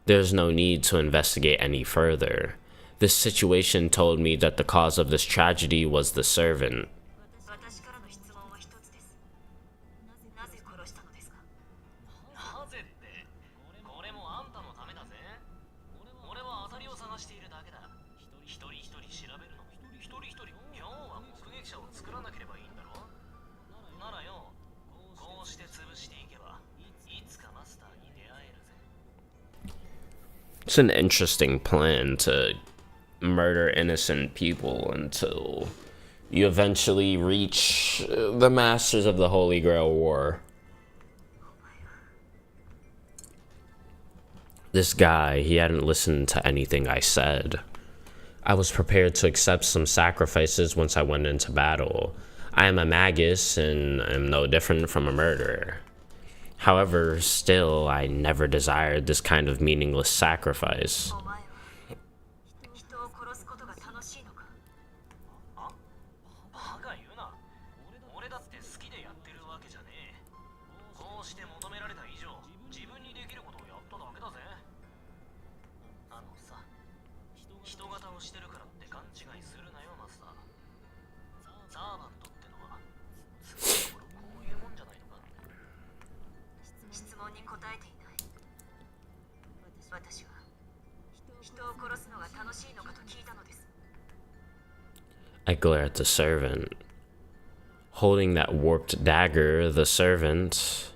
There's no need to investigate any further. This situation told me that the cause of this tragedy was the servant. It's an interesting plan to murder innocent people until you eventually reach the masters of the Holy Grail War. This guy, he hadn't listened to anything I said. I was prepared to accept some sacrifices once I went into battle. I am a magus and am no different from a murderer. However, still, I never desired this kind of meaningless sacrifice. I glare at the servant. Holding that warped dagger, the servant...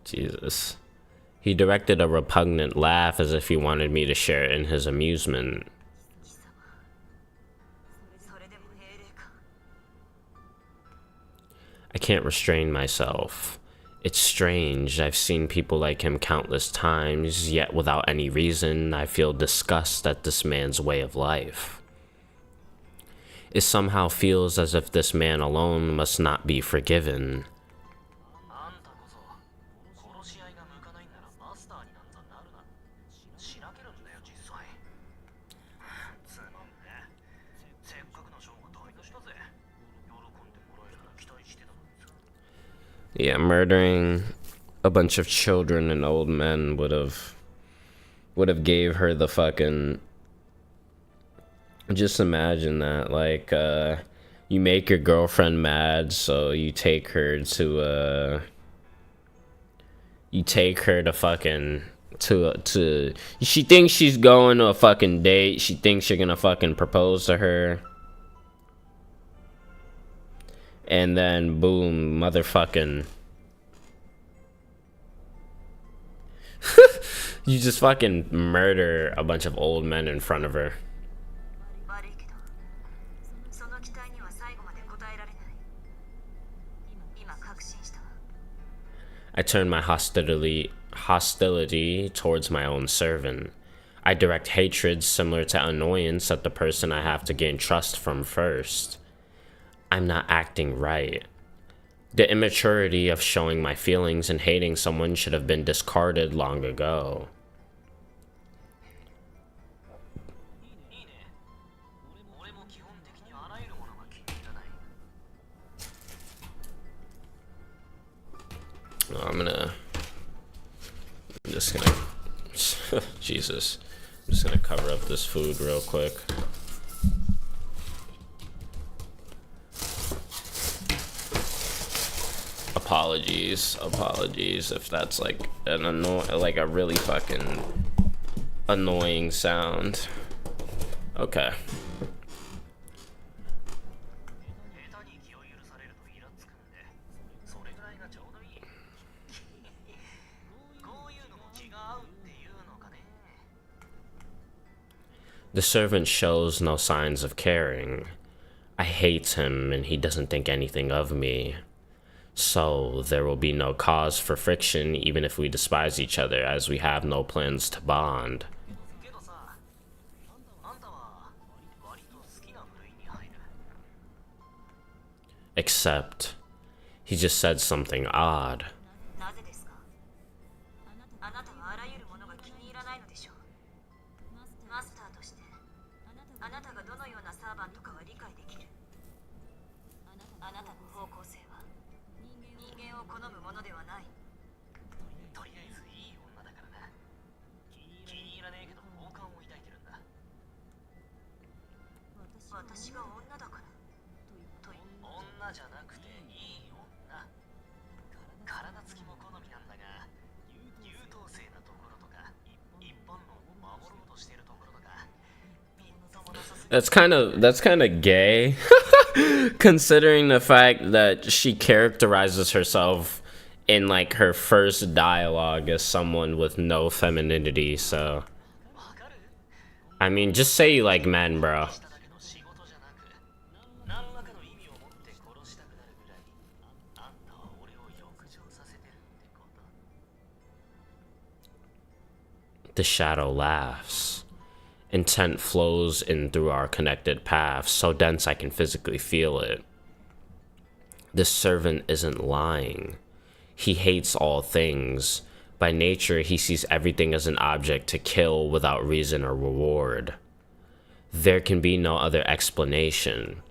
Jesus. He directed a repugnant laugh as if he wanted me to share in his amusement. I can't restrain myself. It's strange. I've seen people like him countless times, yet without any reason, I feel disgust at this man's way of life. It somehow feels as if this man alone must not be forgiven. Yeah, murdering a bunch of children and old men would have gave her the fucking... Just imagine that, like, you make your girlfriend mad, so you take her to fucking, to, she thinks she's going to a fucking date, she thinks you're gonna fucking propose to her. And then boom, motherfucking you just fucking murder a bunch of old men in front of her. I turn my hostility towards my own servant. I direct hatred similar to annoyance at the person I have to gain trust from first. I'm not acting right. The immaturity of showing my feelings and hating someone should have been discarded long ago. I'm just gonna Jesus. I'm just gonna cover up this food real quick. Apologies if that's like an a really fucking annoying sound. Okay. The servant shows no signs of caring. I hate him and he doesn't think anything of me. So there will be no cause for friction even if we despise each other, as we have no plans to bond. Except, he just said something odd. That's kind of gay, considering the fact that she characterizes herself in like her first dialogue as someone with no femininity. So, I mean, just say you like men, bro. The shadow laughs. Intent flows in through our connected paths, so dense I can physically feel it. This servant isn't lying. He hates all things. By nature, he sees everything as an object to kill without reason or reward. There can be no other explanation.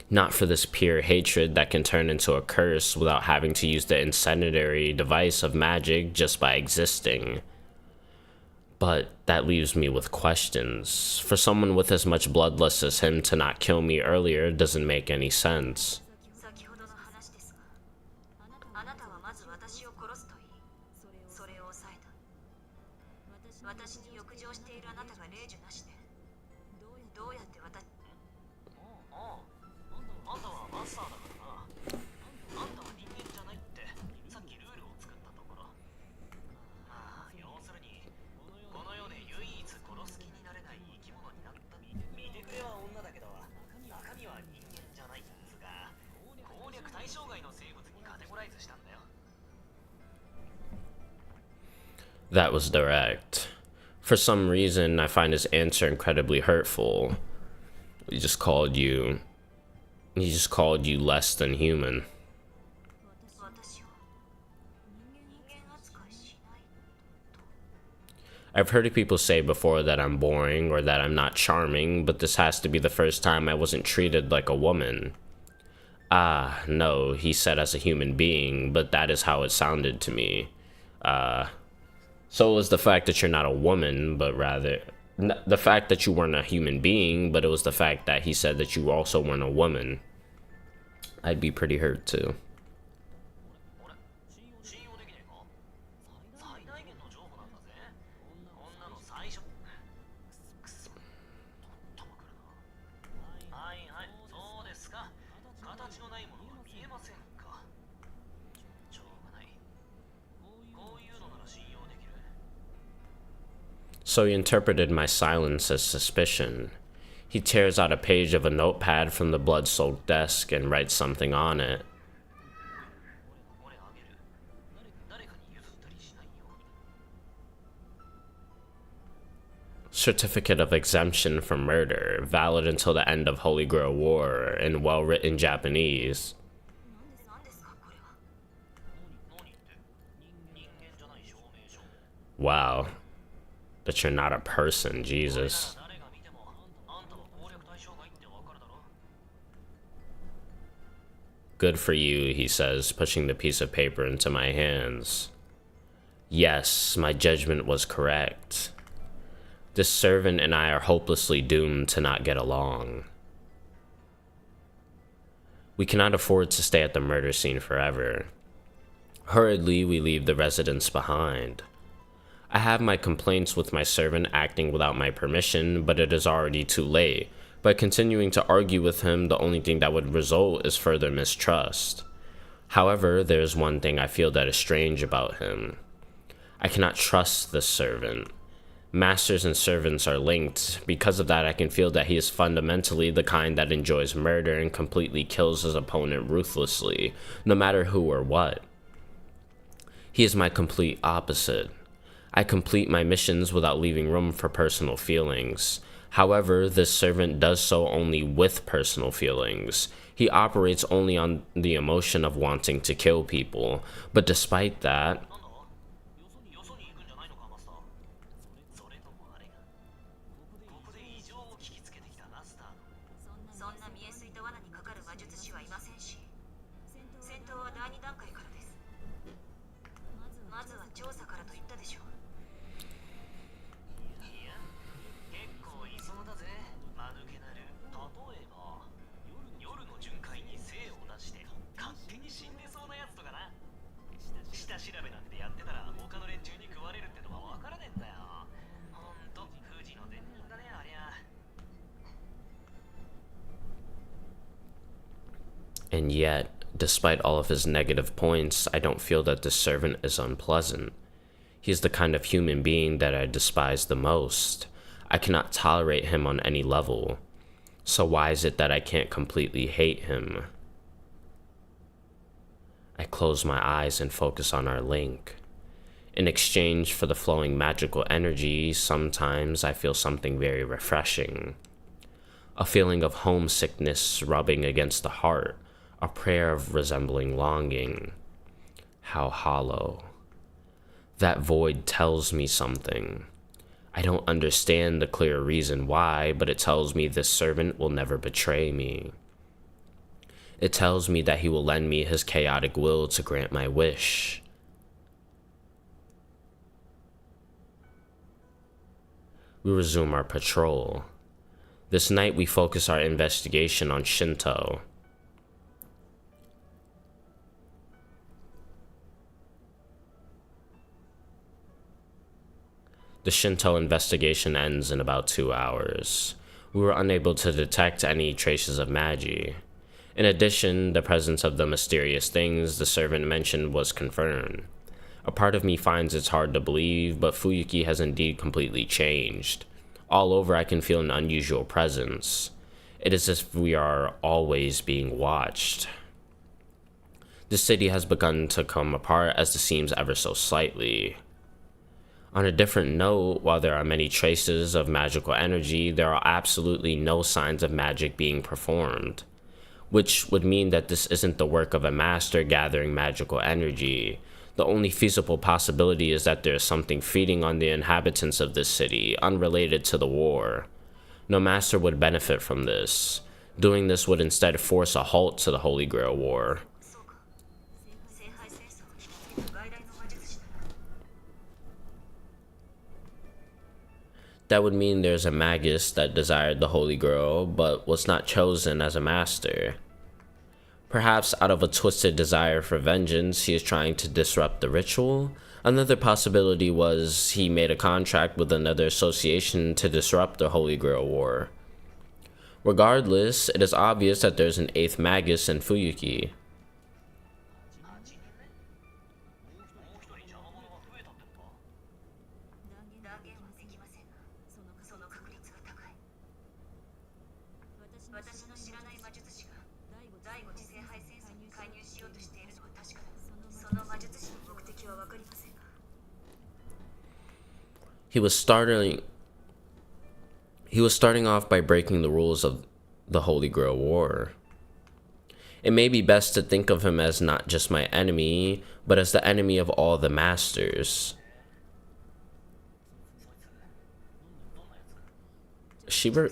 Not for this pure hatred that can turn into a curse without having to use the incendiary device of magic just by existing. But that leaves me with questions. For someone with as much bloodlust as him to not kill me earlier doesn't make any sense. That was direct. For some reason, I find his answer incredibly hurtful. He just called you less than human. I've heard people say before that I'm boring or that I'm not charming, but this has to be the first time I wasn't treated like a woman. Ah, no, he said as a human being, but that is how it sounded to me. So it was the fact that you're not a woman, but rather the fact that you weren't a human being, but it was the fact that he said that you also weren't a woman. I'd be pretty hurt too. So he interpreted my silence as suspicion. He tears out a page of a notepad from the blood-soaked desk and writes something on it. Certificate of exemption from murder, valid until the end of Holy Grail War, in well-written Japanese. Wow. That you're not a person, Jesus. Good for you, he says, pushing the piece of paper into my hands. Yes, my judgment was correct. This servant and I are hopelessly doomed to not get along. We cannot afford to stay at the murder scene forever. Hurriedly, we leave the residence behind. I have my complaints with my servant acting without my permission, but it is already too late. By continuing to argue with him, the only thing that would result is further mistrust. However, there is one thing I feel that is strange about him. I cannot trust this servant. Masters and servants are linked. Because of that, I can feel that he is fundamentally the kind that enjoys murder and completely kills his opponent ruthlessly, no matter who or what. He is my complete opposite. I complete my missions without leaving room for personal feelings. However, this servant does so only with personal feelings. He operates only on the emotion of wanting to kill people. But despite that, and yet, despite all of his negative points, I don't feel that this servant is unpleasant. He is the kind of human being that I despise the most. I cannot tolerate him on any level. So why is it that I can't completely hate him? I close my eyes and focus on our link. In exchange for the flowing magical energy, sometimes I feel something very refreshing. A feeling of homesickness rubbing against the heart. A prayer of resembling longing. How hollow. That void tells me something. I don't understand the clear reason why, but it tells me this servant will never betray me. It tells me that he will lend me his chaotic will to grant my wish. We resume our patrol. This night we focus our investigation on Shinto. The Shinto investigation ends in about 2 hours. We were unable to detect any traces of magi. In addition, the presence of the mysterious things the servant mentioned was confirmed. A part of me finds it's hard to believe, but Fuyuki has indeed completely changed. All over I can feel an unusual presence. It is as if we are always being watched. The city has begun to come apart as it seems ever so slightly. On a different note, while there are many traces of magical energy, there are absolutely no signs of magic being performed, which would mean that this isn't the work of a master gathering magical energy. The only feasible possibility is that there is something feeding on the inhabitants of this city, unrelated to the war. No master would benefit from this. Doing this would instead force a halt to the Holy Grail War. That would mean there's a magus that desired the Holy Grail, but was not chosen as a master. Perhaps out of a twisted desire for vengeance, he is trying to disrupt the ritual. Another possibility was he made a contract with another association to disrupt the Holy Grail War. Regardless, it is obvious that there's an 8th magus in Fuyuki. He was starting off by breaking the rules of the Holy Grail War. It may be best to think of him as not just my enemy, but as the enemy of all the masters. Shiver.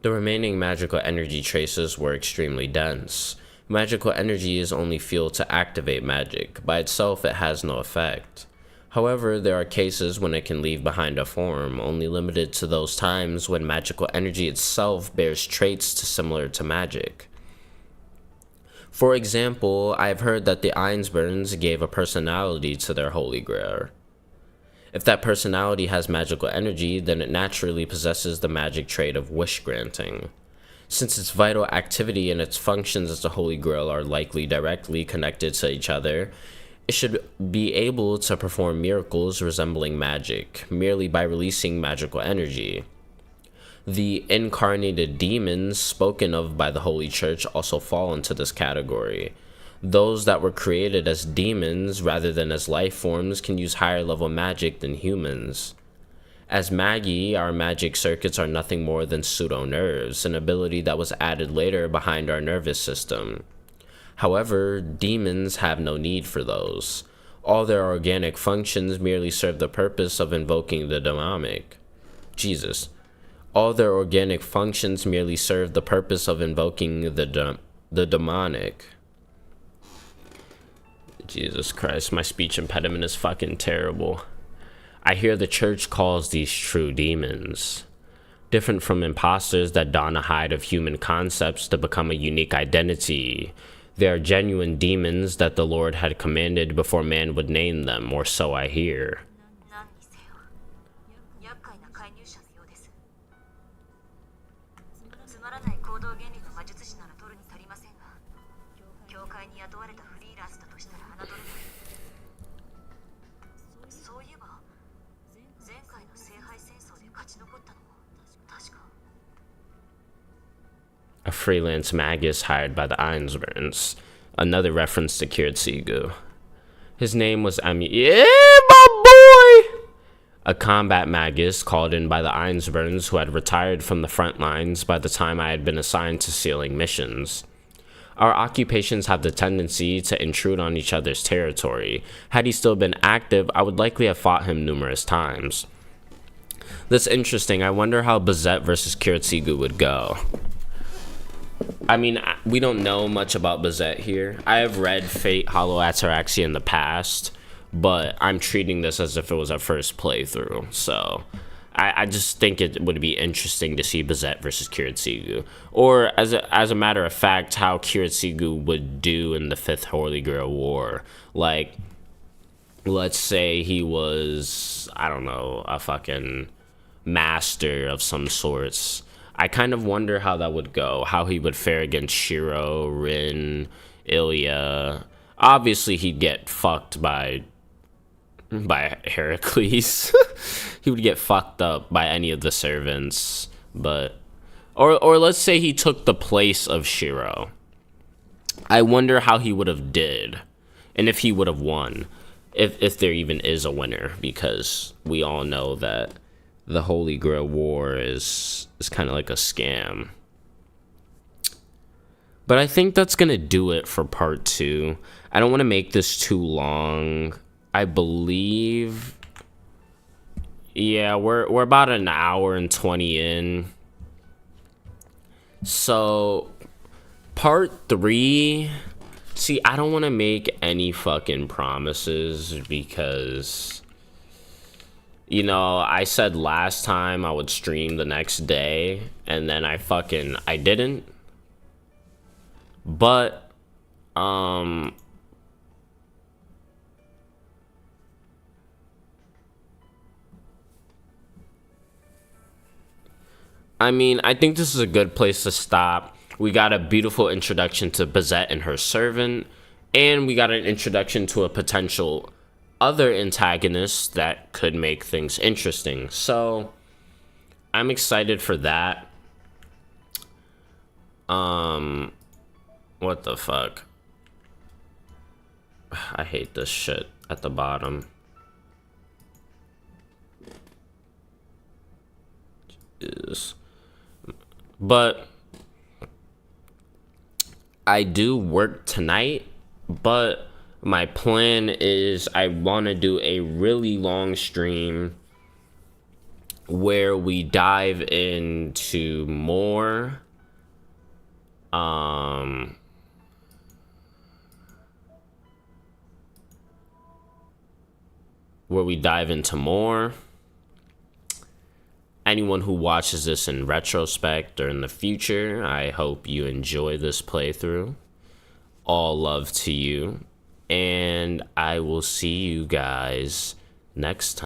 The remaining magical energy traces were extremely dense. Magical energy is only fuel to activate magic. By itself, it has no effect. However, there are cases when it can leave behind a form, only limited to those times when magical energy itself bears traits similar to magic. For example, I've heard that the Einsburns gave a personality to their Holy Grail. If that personality has magical energy, then it naturally possesses the magic trait of wish granting. Since its vital activity and its functions as the Holy Grail are likely directly connected to each other, it should be able to perform miracles resembling magic, merely by releasing magical energy. The incarnated demons spoken of by the Holy Church also fall into this category. Those that were created as demons rather than as life forms can use higher level magic than humans. As Magi, our magic circuits are nothing more than pseudo-nerves, an ability that was added later behind our nervous system. However, demons have no need for those. All their organic functions merely serve the purpose of invoking the demonic. All their organic functions merely serve the purpose of invoking the demonic. Jesus Christ, my speech impediment is fucking terrible. I hear the church calls these true demons. Different from imposters that don a hide of human concepts to become a unique identity, they are genuine demons that the Lord had commanded before man would name them, or so I hear. A freelance magus hired by the Einsburns, another reference to Kirtsigu. His name was yeah, my boy! A combat magus called in by the Einsburns who had retired from the front lines by the time I had been assigned to sealing missions. Our occupations have the tendency to intrude on each other's territory. Had he still been active, I would likely have fought him numerous times. That's interesting. I wonder how Bazette versus Kirtsigu would go. I mean, we don't know much about Bazette here. I have read Fate Hollow Ataraxia in the past, but I'm treating this as if it was our first playthrough. So I just think it would be interesting to see Bazette versus Kirtsigu. Or, as a matter of fact, how Kirtsigu would do in the Fifth Holy Grail War. Like, let's say he was, I don't know, a fucking master of some sorts. I kind of wonder how that would go, how he would fare against Shiro, Rin, Ilya. Obviously, he'd get fucked by Heracles. He would get fucked up by any of the servants, but or let's say he took the place of Shiro. I wonder how he would have did, and if he would have won, if there even is a winner, because we all know that the Holy Grail War is kind of like a scam. But I think that's going to do it for part 2. I don't want to make this too long. I believe, yeah, we're about an hour and 20 in. So, part 3, see, I don't want to make any fucking promises because You know, I said last time I would stream the next day, and then I didn't. But, I mean, I think this is a good place to stop. We got a beautiful introduction to Bazette and her servant, and we got an introduction to a potential other antagonist that could make things interesting. So, I'm excited for that. What the fuck? I hate this shit at the bottom. But I do work tonight, but my plan is I want to do a really long stream where we dive into more where we dive into more. Anyone who watches this in retrospect or in the future, I hope you enjoy this playthrough. All love to you, and I will see you guys next time.